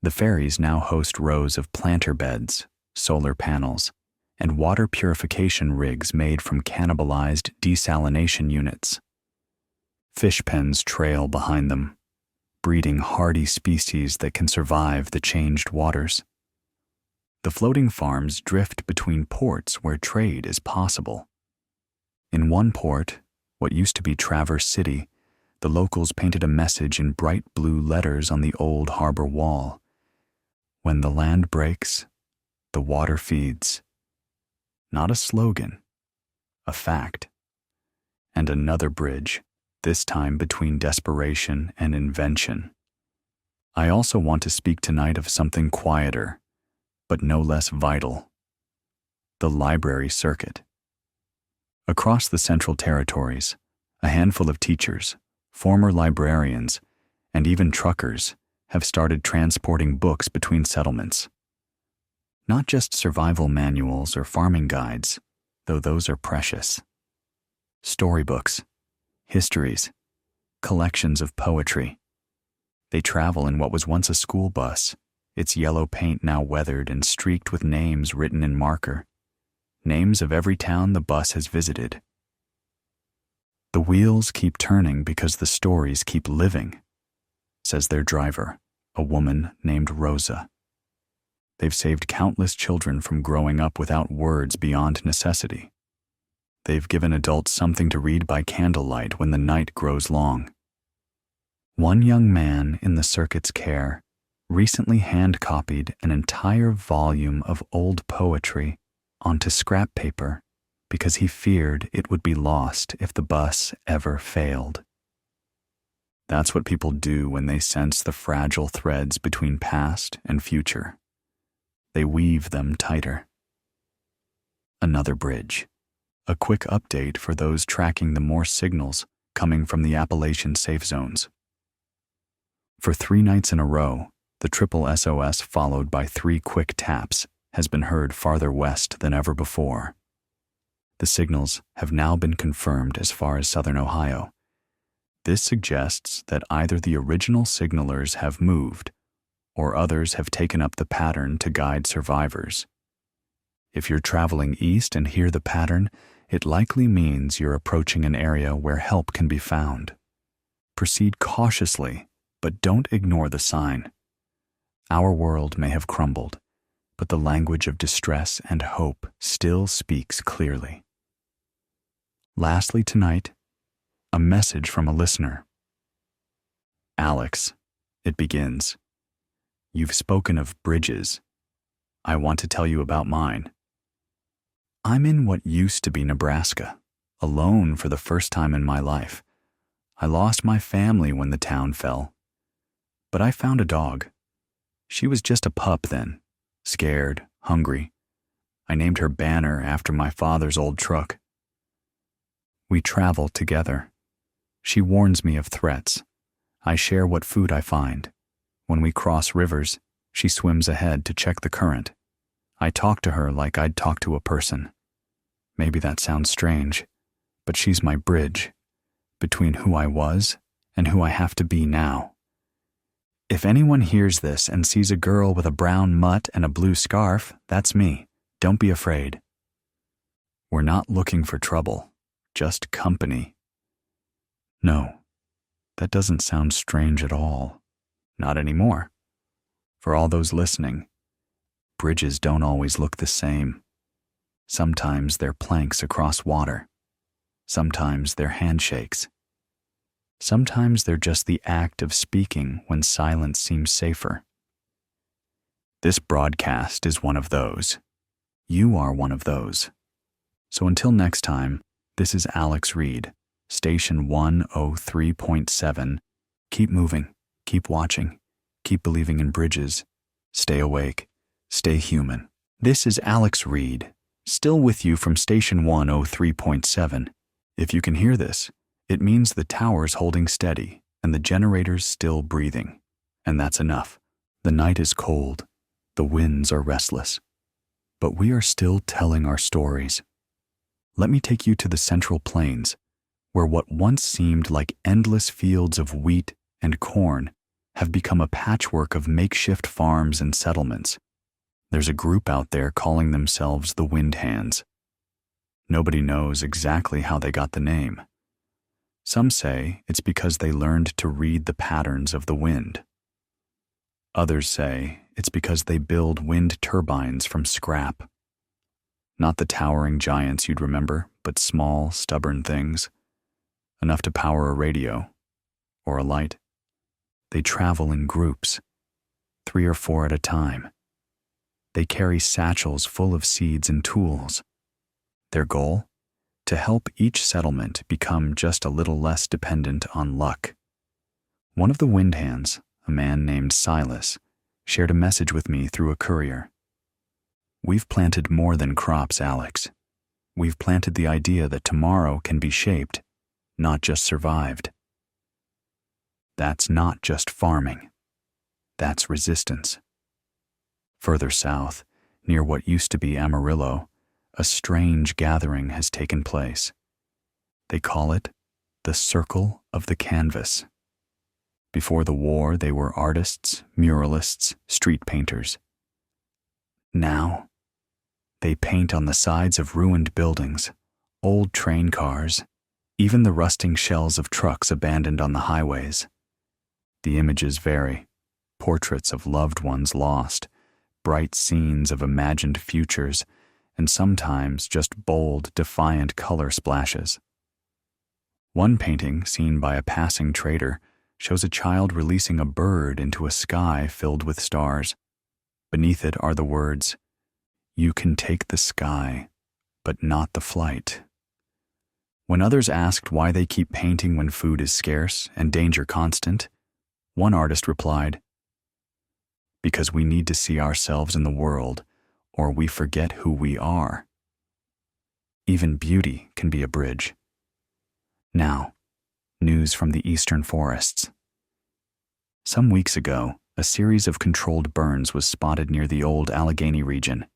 The ferries now host rows of planter beds, solar panels, and water purification rigs made from cannibalized desalination units. Fish pens trail behind them, breeding hardy species that can survive the changed waters. The floating farms drift between ports where trade is possible. In one port, what used to be Traverse City, the locals painted a message in bright blue letters on the old harbor wall. "When the land breaks, the water feeds." Not a slogan, a fact. And another bridge, this time between desperation and invention. I also want to speak tonight of something quieter, but no less vital. The library circuit. Across the Central Territories, a handful of teachers, former librarians, and even truckers have started transporting books between settlements. Not just survival manuals or farming guides, though those are precious. Storybooks, histories, collections of poetry. They travel in what was once a school bus, its yellow paint now weathered and streaked with names written in marker. Names of every town the bus has visited. The wheels keep turning because the stories keep living, says their driver, a woman named Rosa. They've saved countless children from growing up without words beyond necessity. They've given adults something to read by candlelight when the night grows long. One young man in the circuit's care recently hand-copied an entire volume of old poetry onto scrap paper because he feared it would be lost if the bus ever failed. That's what people do when they sense the fragile threads between past and future. They weave them tighter. Another bridge. A quick update for those tracking the Morse signals coming from the Appalachian safe zones. For 3 nights in a row, the triple SOS followed by 3 quick taps has been heard farther west than ever before. The signals have now been confirmed as far as southern Ohio. This suggests that either the original signalers have moved, or others have taken up the pattern to guide survivors. If you're traveling east and hear the pattern, it likely means you're approaching an area where help can be found. Proceed cautiously, but don't ignore the sign. Our world may have crumbled, but the language of distress and hope still speaks clearly. Lastly tonight, A message from a listener. Alex, it begins. You've spoken of bridges. I want to tell you about mine. I'm in what used to be Nebraska, alone for the first time in my life. I lost my family when the town fell. But I found a dog. She was just a pup then, scared, hungry. I named her Banner after my father's old truck. We travel together. She warns me of threats. I share what food I find. When we cross rivers, she swims ahead to check the current. I talk to her like I'd talk to a person. Maybe that sounds strange, but she's my bridge between who I was and who I have to be now. If anyone hears this and sees a girl with a brown mutt and a blue scarf, that's me. Don't be afraid. We're not looking for trouble, just company. No, that doesn't sound strange at all. Not anymore. For all those listening, bridges don't always look the same. Sometimes they're planks across water. Sometimes they're handshakes. Sometimes they're just the act of speaking when silence seems safer. This broadcast is one of those. You are one of those. So until next time, this is Alex Reed, Station 103.7. Keep moving, keep watching, keep believing in bridges. Stay awake, stay human. This is Alex Reed, still with you from Station 103.7. If you can hear this, it means the tower's holding steady and the generator's still breathing. And that's enough. The night is cold, the winds are restless. But we are still telling our stories. Let me take you to the Central Plains, where what once seemed like endless fields of wheat and corn have become a patchwork of makeshift farms and settlements. There's a group out there calling themselves the Wind Hands. Nobody knows exactly how they got the name. Some say it's because they learned to read the patterns of the wind. Others say it's because they build wind turbines from scrap. Not the towering giants you'd remember, but small, stubborn things. Enough to power a radio or a light. They travel in groups, 3 or 4 at a time. They carry satchels full of seeds and tools. Their goal? To help each settlement become just a little less dependent on luck. One of the Wind Hands, a man named Silas, shared a message with me through a courier. We've planted more than crops, Alex. We've planted the idea that tomorrow can be shaped, not just survived. That's not just farming. That's resistance. Further south, near what used to be Amarillo, a strange gathering has taken place. They call it the Circle of the Canvas. Before the war, they were artists, muralists, street painters. Now, they paint on the sides of ruined buildings, old train cars, even the rusting shells of trucks abandoned on the highways. The images vary: portraits of loved ones lost, bright scenes of imagined futures, and sometimes just bold, defiant color splashes. One painting, seen by a passing trader, shows a child releasing a bird into a sky filled with stars. Beneath it are the words, "You can take the sky, but not the flight." When others asked why they keep painting when food is scarce and danger constant, one artist replied, "Because we need to see ourselves in the world, or we forget who we are." Even beauty can be a bridge. Now, news from the eastern forests. Some weeks ago, a series of controlled burns was spotted near the old Allegheny region.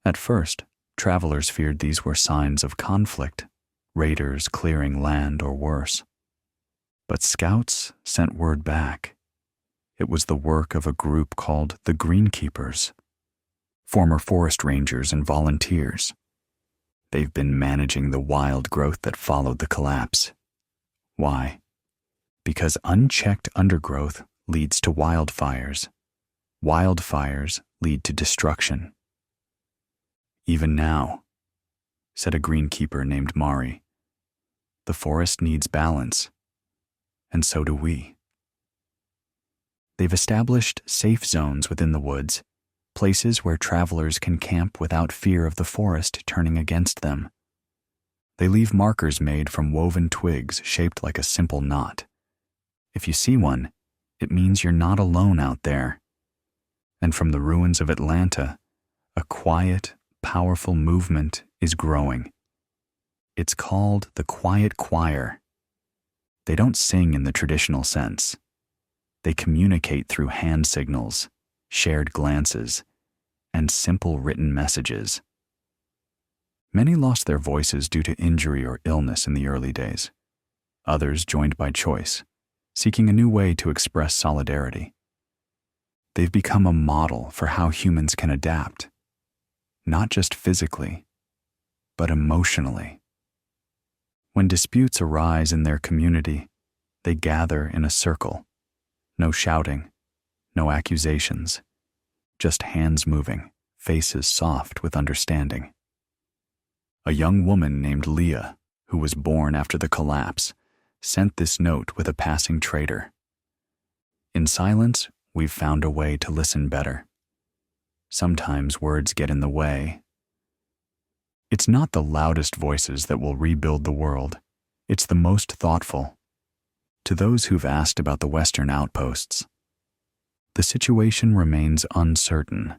At first, travelers feared these were signs of conflict, raiders clearing land or worse. But scouts sent word back. It was the work of a group called the Greenkeepers, former forest rangers and volunteers. They've been managing the wild growth that followed the collapse. Why? Because unchecked undergrowth leads to wildfires. Wildfires lead to destruction. Even now, said a greenkeeper named Marin, The forest needs balance, and so do we. They've established safe zones within the woods, places where travelers can camp without fear of the forest turning against them. They leave markers made from woven twigs shaped like a simple knot. If you see one, it means you're not alone out there. And from the ruins of Atlanta, a quiet, powerful movement is growing. It's called the Quiet Choir. They don't sing in the traditional sense. They communicate through hand signals, shared glances, and simple written messages. Many lost their voices due to injury or illness in the early days. Others joined by choice, seeking a new way to express solidarity. They've become a model for how humans can adapt, not just physically, but emotionally. When disputes arise in their community, they gather in a circle. No shouting, no accusations, just hands moving, faces soft with understanding. A young woman named Leah, who was born after the collapse, sent this note with a passing trader. In silence, we've found a way to listen better. Sometimes words get in the way. It's not the loudest voices that will rebuild the world. It's the most thoughtful. To those who've asked about the Western outposts, the situation remains uncertain.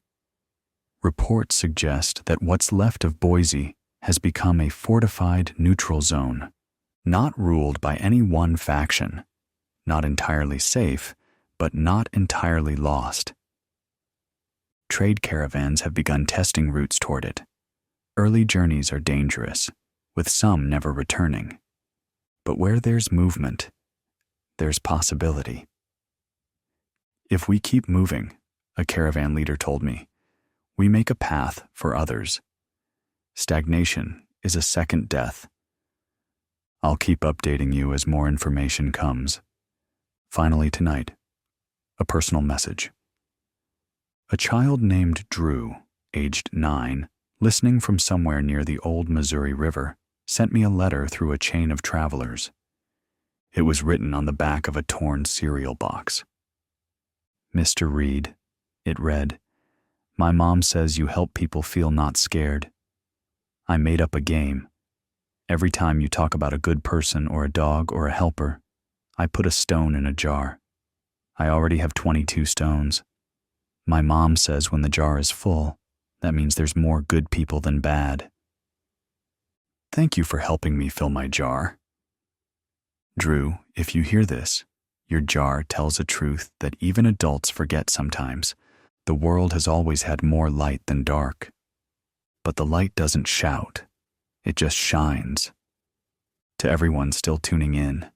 Reports suggest that what's left of Boise has become a fortified neutral zone, not ruled by any one faction, not entirely safe, but not entirely lost. Trade caravans have begun testing routes toward it. Early journeys are dangerous, with some never returning. But where there's movement, there's possibility. If we keep moving, a caravan leader told me, we make a path for others. Stagnation is a second death. I'll keep updating you as more information comes. Finally tonight, a personal message. A child named Drew, aged 9, listening from somewhere near the old Missouri River, sent me a letter through a chain of travelers. It was written on the back of a torn cereal box. Mr. Reed, it read, my mom says you help people feel not scared. I made up a game. Every time you talk about a good person or a dog or a helper, I put a stone in a jar. I already have 22 stones. My mom says when the jar is full, that means there's more good people than bad. Thank you for helping me fill my jar. Drew, if you hear this, your jar tells a truth that even adults forget sometimes. The world has always had more light than dark. But the light doesn't shout. It just shines. To everyone still tuning in,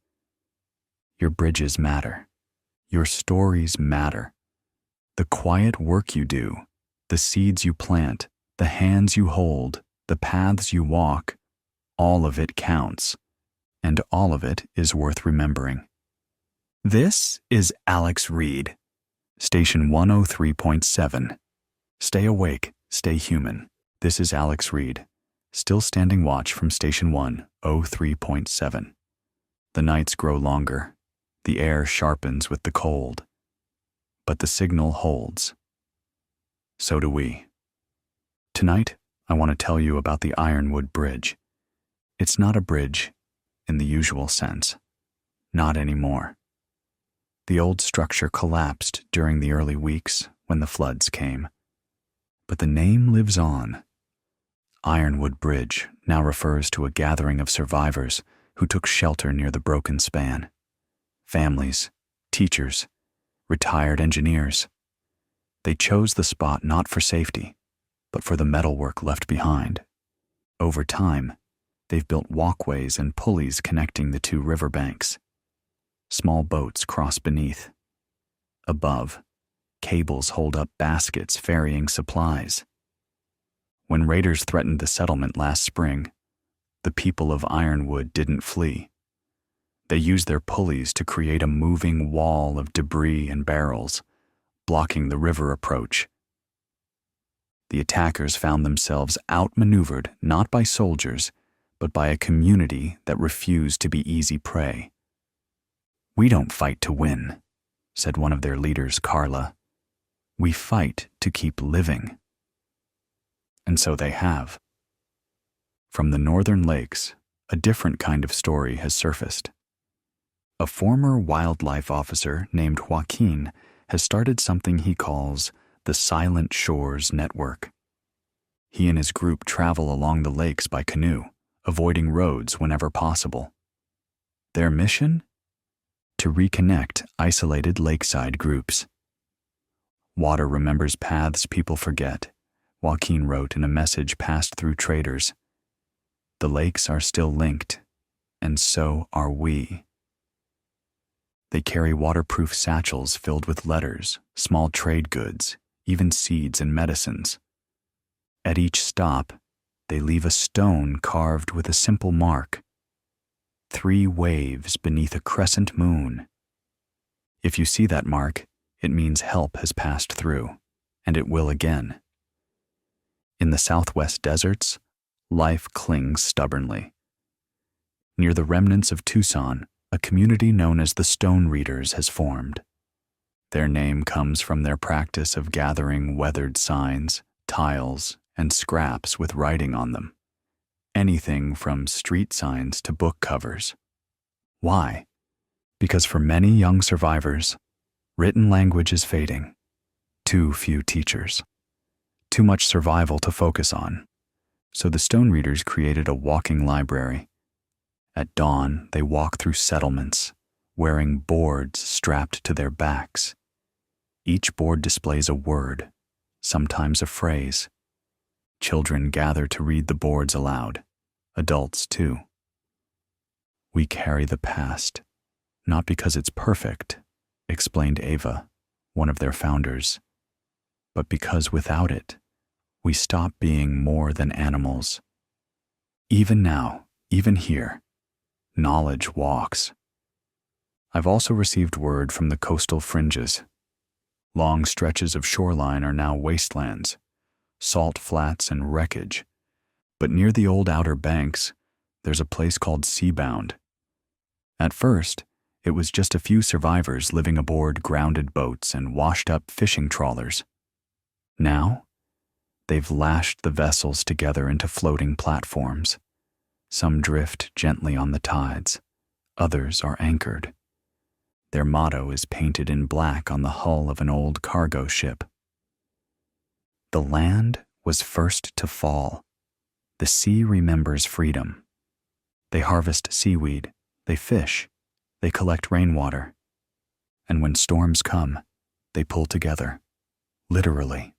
your bridges matter. Your stories matter. The quiet work you do, the seeds you plant, the hands you hold, the paths you walk, all of it counts, and all of it is worth remembering. This is Alex Reed, Station 103.7. Stay awake, stay human. This is Alex Reed, still standing watch from Station 103.7. The nights grow longer. The air sharpens with the cold. But the signal holds. So do we. Tonight, I want to tell you about the Ironwood Bridge. It's not a bridge in the usual sense. Not anymore. The old structure collapsed during the early weeks when the floods came. But the name lives on. Ironwood Bridge now refers to a gathering of survivors who took shelter near the broken span. Families, teachers, retired engineers. They chose the spot not for safety, but for the metalwork left behind. Over time, they've built walkways and pulleys connecting the two riverbanks. Small boats cross beneath. Above, cables hold up baskets ferrying supplies. When raiders threatened the settlement last spring, the people of Ironwood didn't flee. They used their pulleys to create a moving wall of debris and barrels, blocking the river approach. The attackers found themselves outmaneuvered not by soldiers, but by a community that refused to be easy prey. "We don't fight to win," said one of their leaders, Carla. "We fight to keep living." And so they have. From the northern lakes, a different kind of story has surfaced. A former wildlife officer named Joaquin has started something he calls the Silent Shores Network. He and his group travel along the lakes by canoe, avoiding roads whenever possible. Their mission? To reconnect isolated lakeside groups. "Water remembers paths people forget," Joaquin wrote in a message passed through traders. "The lakes are still linked, and so are we." They carry waterproof satchels filled with letters, small trade goods, even seeds and medicines. At each stop, they leave a stone carved with a simple mark: 3 waves beneath a crescent moon. If you see that mark, it means help has passed through, and it will again. In the southwest deserts, life clings stubbornly. Near the remnants of Tucson, a community known as the Stone Readers has formed. Their name comes from their practice of gathering weathered signs, tiles, and scraps with writing on them. Anything from street signs to book covers. Why? Because for many young survivors, written language is fading. Too few teachers. Too much survival to focus on. So the Stone Readers created a walking library. At dawn, they walk through settlements, wearing boards strapped to their backs. Each board displays a word, sometimes a phrase. Children gather to read the boards aloud, adults too. "We carry the past, not because it's perfect," explained Ava, one of their founders, "but because without it, we stop being more than animals. Even now, even here, knowledge walks." I've also received word from the coastal fringes. Long stretches of shoreline are now wastelands, salt flats and wreckage. But near the old Outer Banks, there's a place called Seabound. At first, it was just a few survivors living aboard grounded boats and washed-up fishing trawlers. Now, they've lashed the vessels together into floating platforms. Some drift gently on the tides, others are anchored. Their motto is painted in black on the hull of an old cargo ship. "The land was first to fall. The sea remembers freedom. They harvest seaweed, they fish, they collect rainwater. And when storms come, they pull together, literally.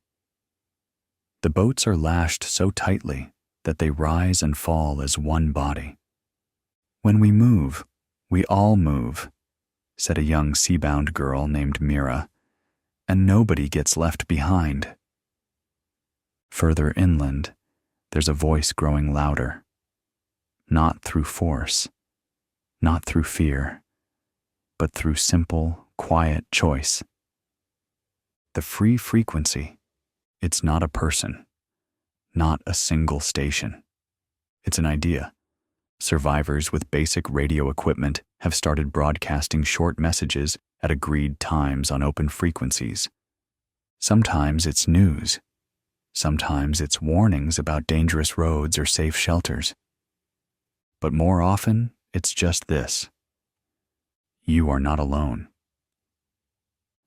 The boats are lashed so tightly that they rise and fall as one body. When we move, we all move," said a young seabound girl named Mira, "and nobody gets left behind." Further inland, there's a voice growing louder. Not through force, not through fear, but through simple, quiet choice. The free frequency, it's not a person, not a single station. It's an idea. Survivors with basic radio equipment have started broadcasting short messages at agreed times on open frequencies. Sometimes it's news. Sometimes it's warnings about dangerous roads or safe shelters. But more often, it's just this: you are not alone.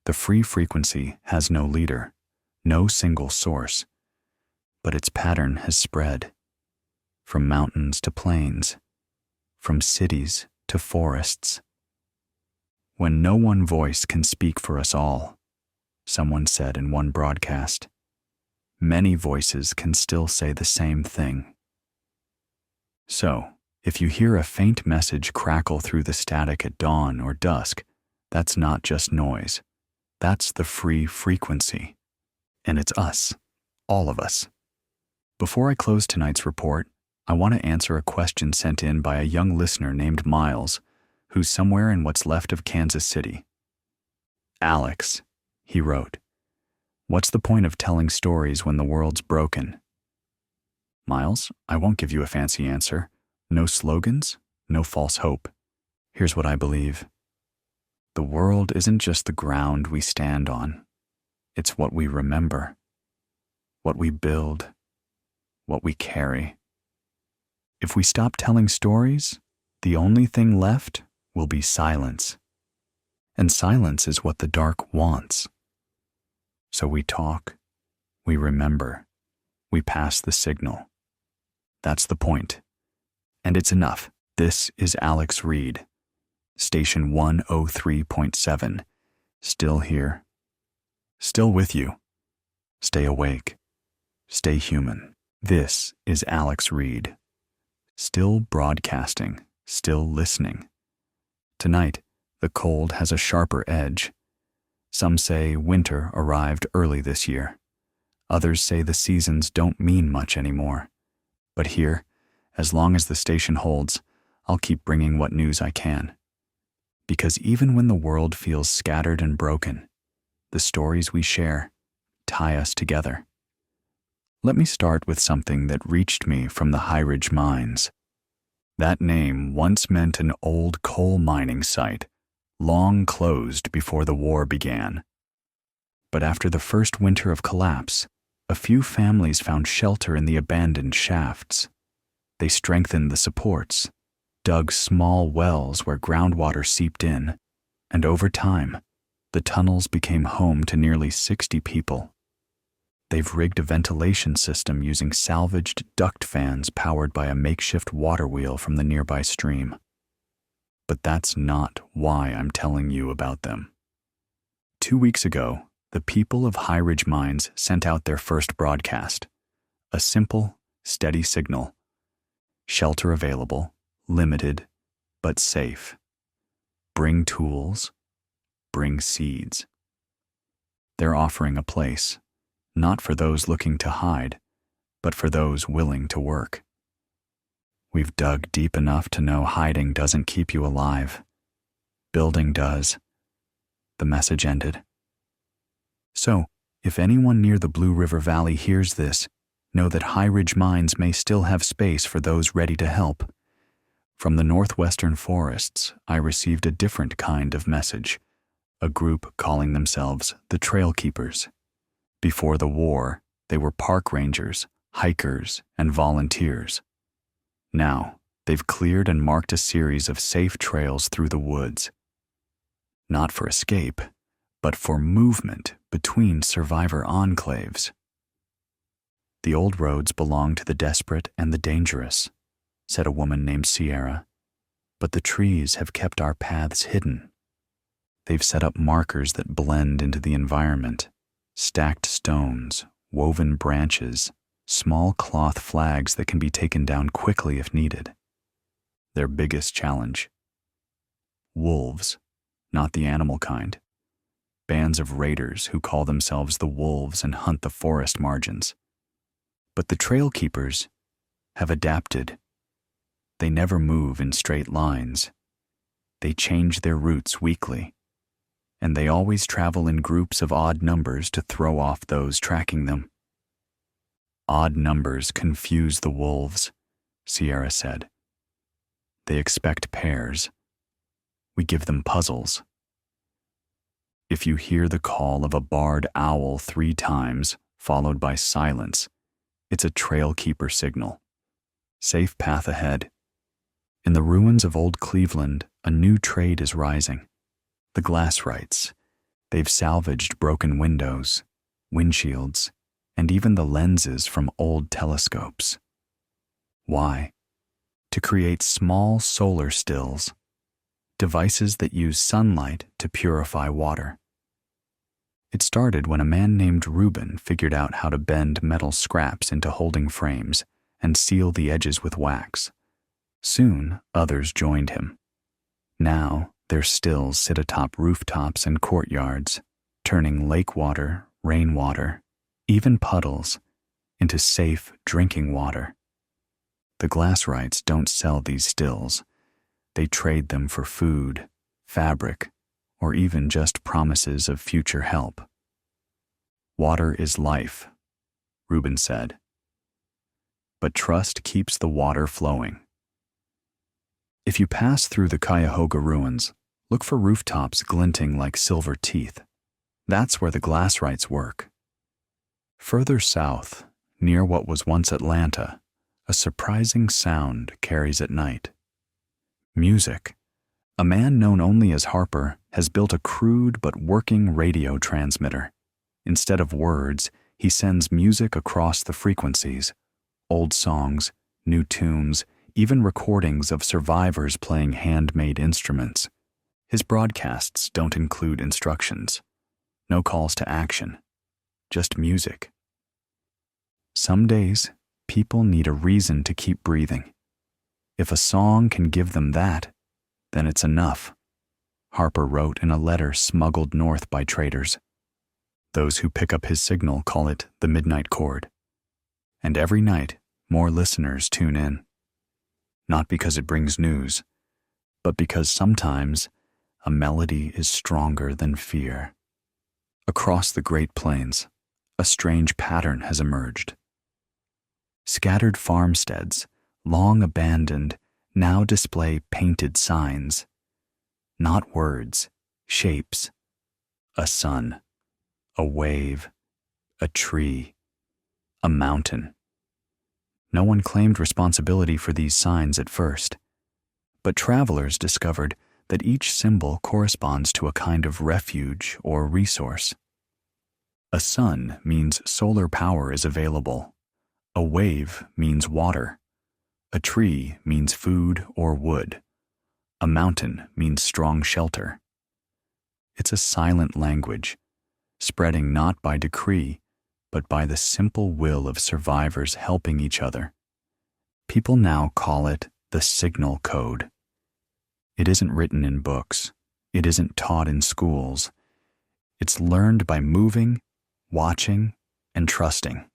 The free frequency has no leader, no single source, but its pattern has spread. From mountains to plains, from cities to forests. When no one voice can speak for us all, someone said in one broadcast, many voices can still say the same thing. So, if you hear a faint message crackle through the static at dawn or dusk, that's not just noise. That's the free frequency. And it's us, all of us. Before I close tonight's report, I want to answer a question sent in by a young listener named Miles, who's somewhere in what's left of Kansas City. "Alex," he wrote, "what's the point of telling stories when the world's broken?" Miles, I won't give you a fancy answer. No slogans, no false hope. Here's what I believe. The world isn't just the ground we stand on. It's what we remember, what we build, what we carry. If we stop telling stories, the only thing left will be silence. And silence is what the dark wants. So we talk, we remember, we pass the signal. That's the point. And it's enough. This is Alex Reed, Station 103.7. Still here. Still with you. Stay awake. Stay human. This is Alex Reed. Still broadcasting, still listening. Tonight, the cold has a sharper edge. Some say winter arrived early this year. Others say the seasons don't mean much anymore. But here, as long as the station holds, I'll keep bringing what news I can. Because even when the world feels scattered and broken, the stories we share tie us together. Let me start with something that reached me from the High Ridge Mines. That name once meant an old coal mining site, long closed before the war began. But after the first winter of collapse, a few families found shelter in the abandoned shafts. They strengthened the supports, dug small wells where groundwater seeped in, and over time, the tunnels became home to nearly 60 people. They've rigged a ventilation system using salvaged duct fans powered by a makeshift water wheel from the nearby stream. But that's not why I'm telling you about them. 2 weeks ago, the people of High Ridge Mines sent out their first broadcast. A simple, steady signal. Shelter available, limited, but safe. Bring tools, bring seeds. They're offering a place, not for those looking to hide, but for those willing to work. We've dug deep enough to know hiding doesn't keep you alive. Building does. The message ended. So, if anyone near the Blue River Valley hears this, know that High Ridge Mines may still have space for those ready to help. From the northwestern forests, I received a different kind of message, a group calling themselves the Trail Keepers. Before the war, they were park rangers, hikers, and volunteers. Now, they've cleared and marked a series of safe trails through the woods. Not for escape, but for movement between survivor enclaves. The old roads belong to the desperate and the dangerous, said a woman named Sierra, but the trees have kept our paths hidden. They've set up markers that blend into the environment, stacked stones, woven branches, small cloth flags that can be taken down quickly if needed. Their biggest challenge: wolves, not the animal kind. Bands of raiders who call themselves the wolves and hunt the forest margins. But the trail keepers have adapted. They never move in straight lines. They change their routes weekly, and they always travel in groups of odd numbers to throw off those tracking them. Odd numbers confuse the wolves, Sierra said. They expect pairs. We give them puzzles. If you hear the call of a barred owl 3 times, followed by silence, it's a trail keeper signal. Safe path ahead. In the ruins of old Cleveland, a new trade is rising. The glasswrights. They've salvaged broken windows, windshields, and even the lenses from old telescopes. Why? To create small solar stills, devices that use sunlight to purify water. It started when a man named Reuben figured out how to bend metal scraps into holding frames and seal the edges with wax. Soon, others joined him. Now, their stills sit atop rooftops and courtyards, turning lake water, rainwater, even puddles, into safe drinking water. The glasswrights don't sell these stills. They trade them for food, fabric, or even just promises of future help. Water is life, Reuben said. But trust keeps the water flowing. If you pass through the Cuyahoga ruins, look for rooftops glinting like silver teeth. That's where the glasswrights work. Further south, near what was once Atlanta, a surprising sound carries at night. Music. A man known only as Harper has built a crude but working radio transmitter. Instead of words, he sends music across the frequencies. Old songs, new tunes, even recordings of survivors playing handmade instruments. His broadcasts don't include instructions. No calls to action. Just music. Some days, people need a reason to keep breathing. If a song can give them that, then it's enough, Harper wrote in a letter smuggled north by traders. Those who pick up his signal call it the midnight chord. And every night, more listeners tune in. Not because it brings news, but because sometimes a melody is stronger than fear. Across the Great Plains, a strange pattern has emerged. Scattered farmsteads, long abandoned, now display painted signs. Not words, shapes. A sun, a wave, a tree, a mountain. No one claimed responsibility for these signs at first, but travelers discovered that each symbol corresponds to a kind of refuge or resource. A sun means solar power is available. A wave means water. A tree means food or wood. A mountain means strong shelter. It's a silent language, spreading not by decree, but by the simple will of survivors helping each other. People now call it the signal code. It isn't written in books. It isn't taught in schools. It's learned by moving, watching, and trusting.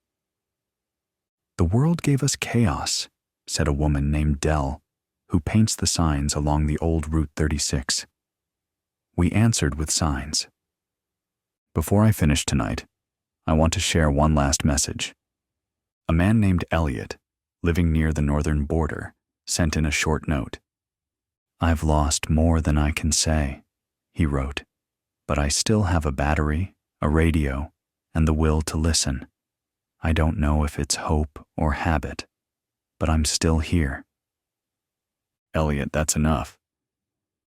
The world gave us chaos, said a woman named Dell, who paints the signs along the old Route 36. We answered with signs. Before I finish tonight, I want to share one last message. A man named Elliot, living near the northern border, sent in a short note. I've lost more than I can say, he wrote, but I still have a battery, a radio, and the will to listen. I don't know if it's hope or habit, but I'm still here. Elliot, that's enough.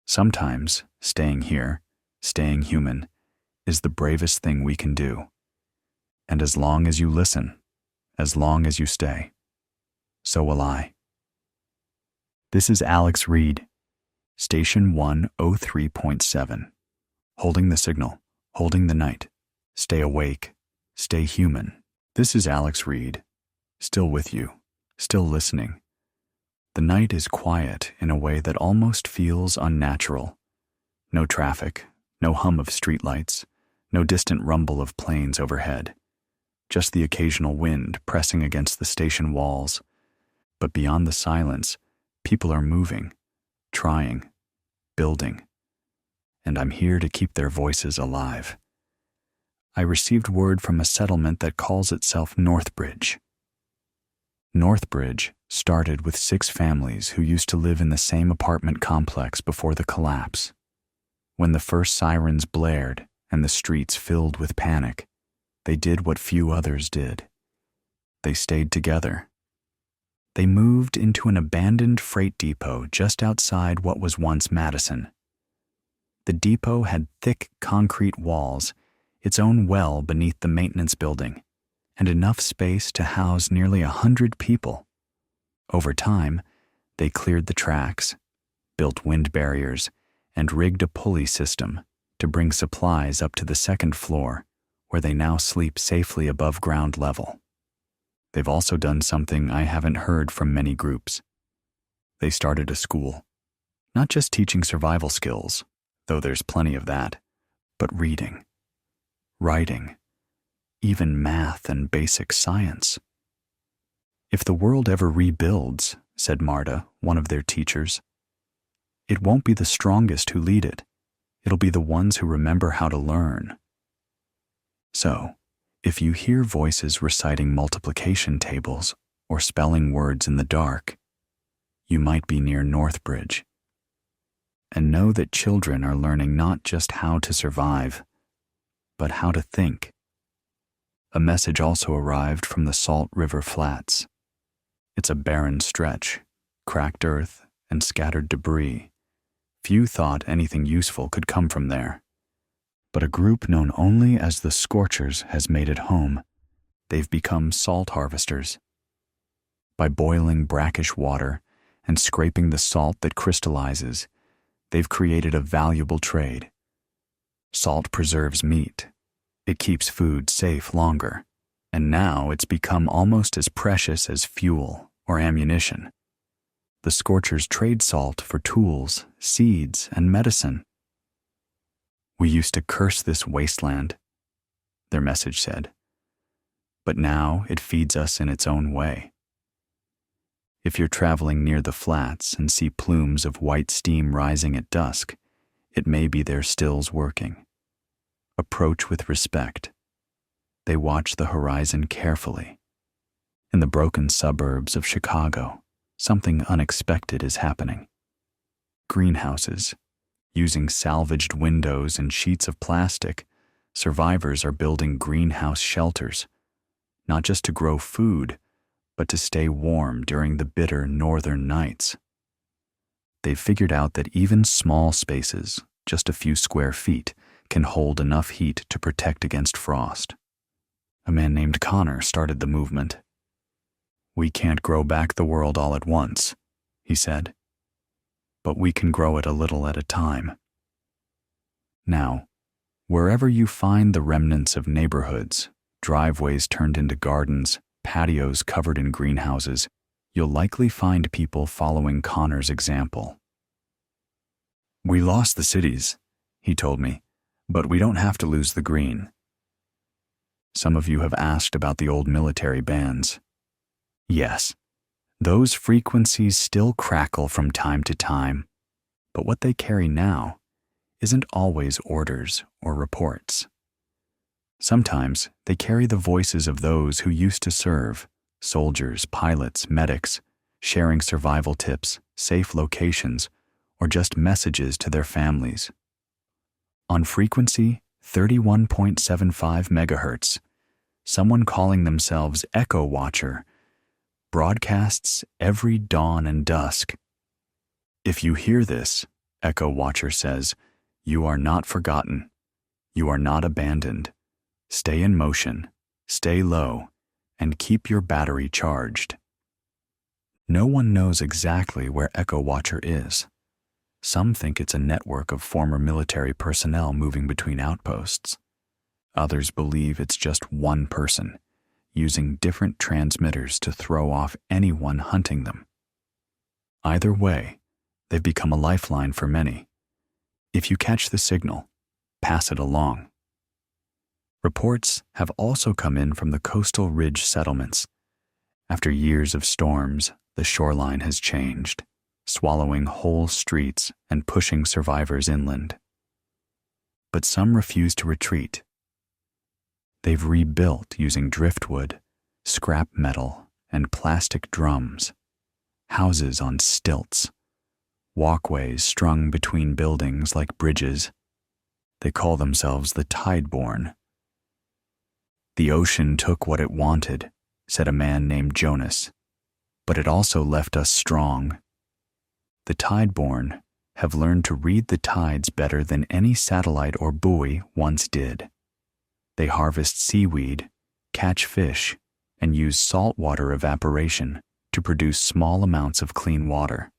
Sometimes staying here, staying human, is the bravest thing we can do. And as long as you listen, as long as you stay, so will I. This is Alex Reed, Station 103.7. Holding the signal, holding the night. Stay awake, stay human. This is Alex Reed, still with you, still listening. The night is quiet in a way that almost feels unnatural. No traffic, no hum of streetlights, no distant rumble of planes overhead. Just the occasional wind pressing against the station walls. But beyond the silence, people are moving, trying, building. And I'm here to keep their voices alive. I received word from a settlement that calls itself Northbridge. Northbridge started with 6 families who used to live in the same apartment complex before the collapse. When the first sirens blared and the streets filled with panic, they did what few others did. They stayed together. They moved into an abandoned freight depot just outside what was once Madison. The depot had thick concrete walls, its own well beneath the maintenance building, and enough space to house nearly 100 people. Over time, they cleared the tracks, built wind barriers, and rigged a pulley system to bring supplies up to the 2nd floor, where they now sleep safely above ground level. They've also done something I haven't heard from many groups. They started a school, not just teaching survival skills, though there's plenty of that, but reading, writing, even math and basic science. If the world ever rebuilds, said Marta, one of their teachers, it won't be the strongest who lead it. It'll be the ones who remember how to learn. So, if you hear voices reciting multiplication tables or spelling words in the dark, you might be near Northbridge, and know that children are learning not just how to survive, but how to think. A message also arrived from the Salt River Flats. It's a barren stretch, cracked earth, and scattered debris. Few thought anything useful could come from there. But a group known only as the Scorchers has made it home. They've become salt harvesters. By boiling brackish water and scraping the salt that crystallizes, they've created a valuable trade. Salt preserves meat. It keeps food safe longer, and now it's become almost as precious as fuel or ammunition. The Scorchers trade salt for tools, seeds, and medicine. We used to curse this wasteland, their message said, but now it feeds us in its own way. If you're traveling near the flats and see plumes of white steam rising at dusk, it may be their stills working. Approach with respect. They watch the horizon carefully. In the broken suburbs of Chicago, something unexpected is happening. Greenhouses. Using salvaged windows and sheets of plastic, survivors are building greenhouse shelters, not just to grow food, but to stay warm during the bitter northern nights. They've figured out that even small spaces, just a few square feet, can hold enough heat to protect against frost. A man named Connor started the movement. "We can't grow back the world all at once," he said, "but we can grow it a little at a time." Now, wherever you find the remnants of neighborhoods, driveways turned into gardens, patios covered in greenhouses, you'll likely find people following Connor's example. "We lost the cities," he told me, "but we don't have to lose the green." Some of you have asked about the old military bands. Yes, those frequencies still crackle from time to time, but what they carry now isn't always orders or reports. Sometimes they carry the voices of those who used to serve, soldiers, pilots, medics, sharing survival tips, safe locations, or just messages to their families. On frequency 31.75 megahertz, someone calling themselves Echo Watcher broadcasts every dawn and dusk. "If you hear this," Echo Watcher says, "you are not forgotten. You are not abandoned. Stay in motion, stay low, and keep your battery charged." No one knows exactly where Echo Watcher is. Some think it's a network of former military personnel moving between outposts. Others believe it's just one person, using different transmitters to throw off anyone hunting them. Either way, they've become a lifeline for many. If you catch the signal, pass it along. Reports have also come in from the coastal ridge settlements. After years of storms, the shoreline has changed, swallowing whole streets and pushing survivors inland. But some refuse to retreat. They've rebuilt using driftwood, scrap metal, and plastic drums, houses on stilts, walkways strung between buildings like bridges. They call themselves the Tideborn. "The ocean took what it wanted," said a man named Jonas, "but it also left us strong. The Tideborn have learned to read the tides better than any satellite or buoy once did. They harvest seaweed, catch fish, and use saltwater evaporation to produce small amounts of clean water.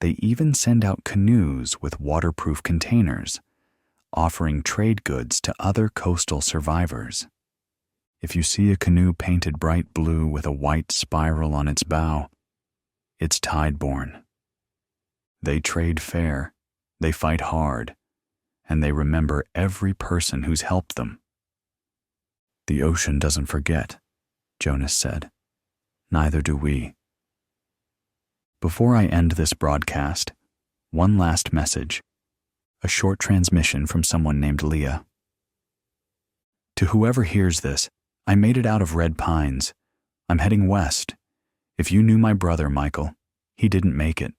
They even send out canoes with waterproof containers, offering trade goods to other coastal survivors. If you see a canoe painted bright blue with a white spiral on its bow, it's Tideborn. They trade fair, they fight hard, and they remember every person who's helped them." "The ocean doesn't forget," Jonas said. "Neither do we." Before I end this broadcast, one last message, a short transmission from someone named Leah. "To whoever hears this, I made it out of Red Pines. I'm heading west. If you knew my brother, Michael, he didn't make it,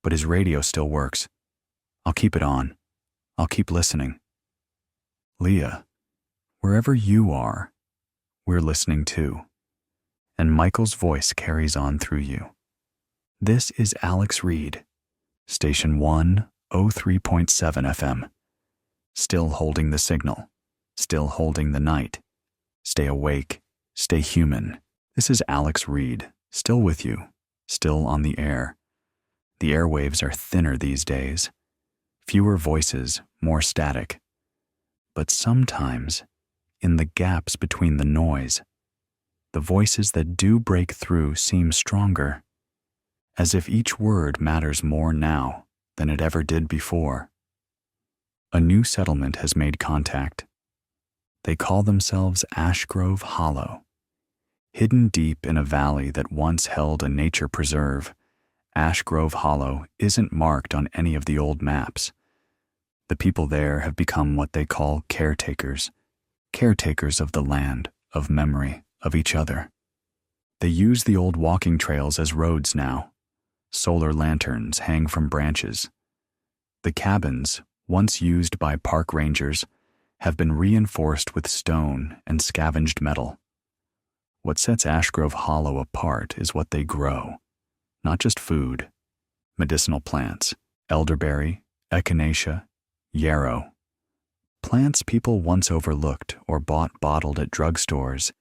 but his radio still works. I'll keep it on. I'll keep listening. Leah, wherever you are, we're listening too. And Michael's voice carries on through you. This is Alex Reed, Station 103.7 FM. Still holding the signal, still holding the night. Stay awake, stay human. This is Alex Reed, still with you, still on the air. The airwaves are thinner these days. Fewer voices, more static. But sometimes, in the gaps between the noise, the voices that do break through seem stronger, as if each word matters more now than it ever did before. A new settlement has made contact. They call themselves Ashgrove Hollow. Hidden deep in a valley that once held a nature preserve, Ashgrove Hollow isn't marked on any of the old maps. The people there have become what they call caretakers, caretakers of the land, of memory, of each other. They use the old walking trails as roads now. Solar lanterns hang from branches. The cabins, once used by park rangers, have been reinforced with stone and scavenged metal. What sets Ashgrove Hollow apart is what they grow. Not just food, medicinal plants, elderberry, echinacea, yarrow. Plants people once overlooked or bought bottled at drugstores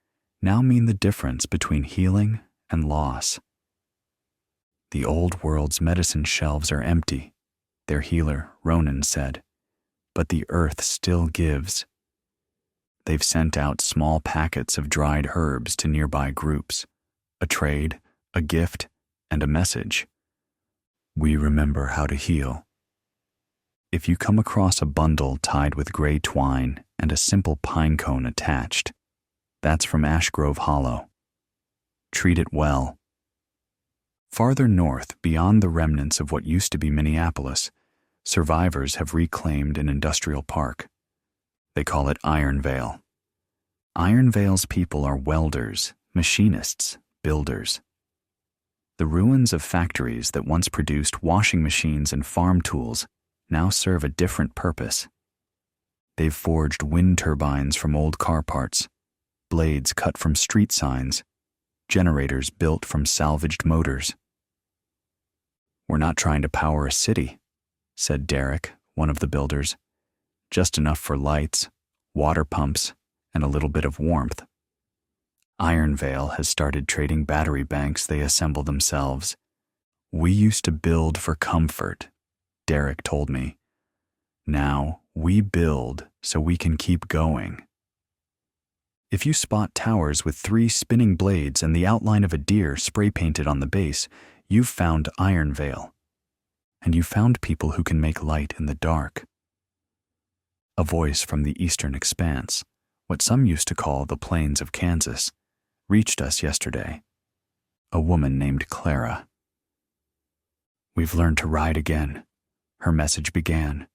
now mean the difference between healing and loss. The old world's medicine shelves are empty, their healer, Ronan, said, but the earth still gives. They've sent out small packets of dried herbs to nearby groups, a trade, a gift, and a message. We remember how to heal. If you come across a bundle tied with gray twine and a simple pine cone attached, that's from Ashgrove Hollow. Treat it well. Farther north, beyond the remnants of what used to be Minneapolis, survivors have reclaimed an industrial park. They call it Ironvale. Ironvale's people are welders, machinists, builders. The ruins of factories that once produced washing machines and farm tools now serve a different purpose. They've forged wind turbines from old car parts, blades cut from street signs, generators built from salvaged motors. We're not trying to power a city, said Derek, one of the builders. Just enough for lights, water pumps, and a little bit of warmth. Ironvale has started trading battery banks they assemble themselves. We used to build for comfort, Derek told me. Now we build so we can keep going. If you spot towers with 3 spinning blades and the outline of a deer spray-painted on the base, you've found Ironvale. And you found people who can make light in the dark. A voice from the eastern expanse, what some used to call the plains of Kansas, reached us yesterday. A woman named Clara. We've learned to ride again, her message began.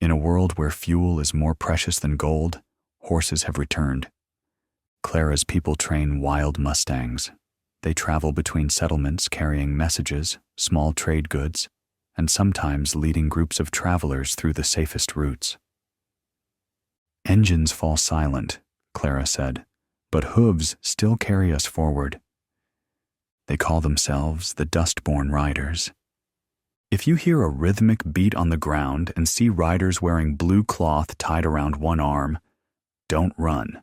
In a world where fuel is more precious than gold, horses have returned. Clara's people train wild mustangs. They travel between settlements carrying messages, small trade goods, and sometimes leading groups of travelers through the safest routes. Engines fall silent, Clara said, but hooves still carry us forward. They call themselves the Dustborn Riders. If you hear a rhythmic beat on the ground and see riders wearing blue cloth tied around one arm, don't run.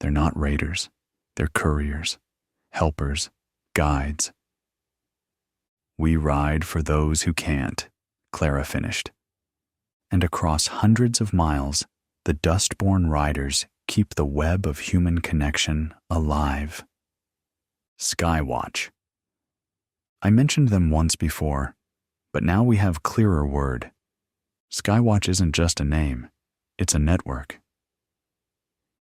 They're not raiders. They're couriers, helpers, guides. We ride for those who can't, Clara finished. And across hundreds of miles, the Dustborn Riders keep the web of human connection alive. Skywatch. I mentioned them once before, but now we have clearer word. Skywatch isn't just a name, it's a network.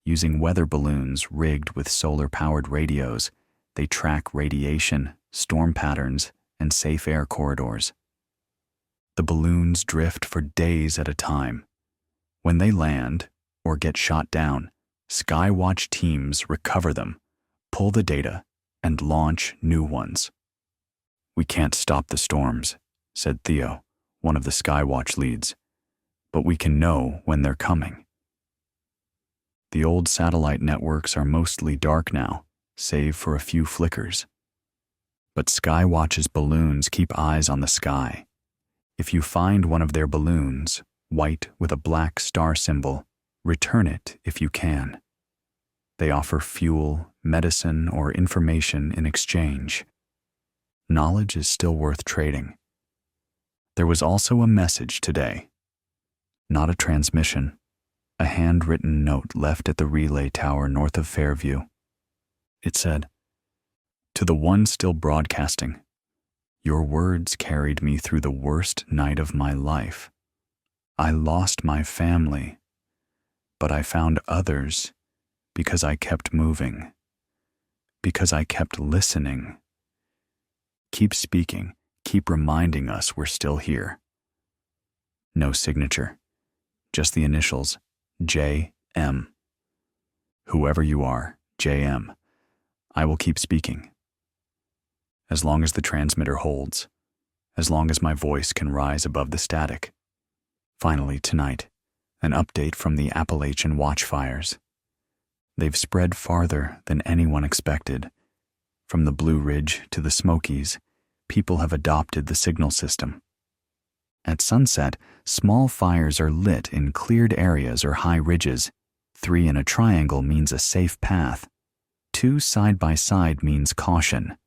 Using weather balloons rigged with solar-powered radios, they track radiation, storm patterns, and safe air corridors. The balloons drift for days at a time. When they land, or get shot down, Skywatch teams recover them, pull the data, and launch new ones. We can't stop the storms, said Theo, one of the Skywatch leads, but we can know when they're coming. The old satellite networks are mostly dark now, save for a few flickers. But Skywatch's balloons keep eyes on the sky. If you find one of their balloons, white with a black star symbol, return it if you can. They offer fuel, medicine, or information in exchange. Knowledge is still worth trading. There was also a message today. Not a transmission, a handwritten note left at the relay tower north of Fairview. It said, "To the one still broadcasting, your words carried me through the worst night of my life. I lost my family, but I found others because I kept moving, because I kept listening. Keep speaking, keep reminding us we're still here." No signature, just the initials, J.M. Whoever you are, J.M., I will keep speaking. As long as the transmitter holds, as long as my voice can rise above the static. Finally, tonight, an update from the Appalachian Watchfires. They've spread farther than anyone expected. From the Blue Ridge to the Smokies, people have adopted the signal system. At sunset, small fires are lit in cleared areas or high ridges. 3 in a triangle means a safe path. 2 side by side means caution.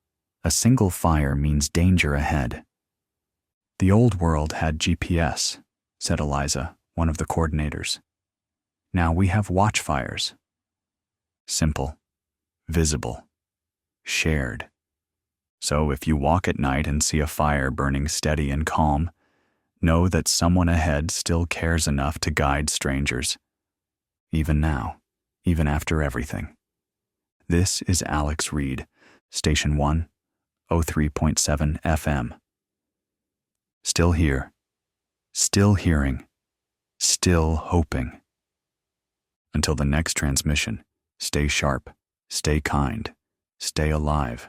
A single fire means danger ahead. "The old world had GPS," said Eliza, one of the coordinators. "Now we have watchfires. Simple, visible, shared. So if you walk at night and see a fire burning steady and calm, know that someone ahead still cares enough to guide strangers. Even now, even after everything." This is Alex Reed, Station 103.7 FM. Still here, still hearing, still hoping. Until the next transmission, stay sharp, stay kind, stay alive.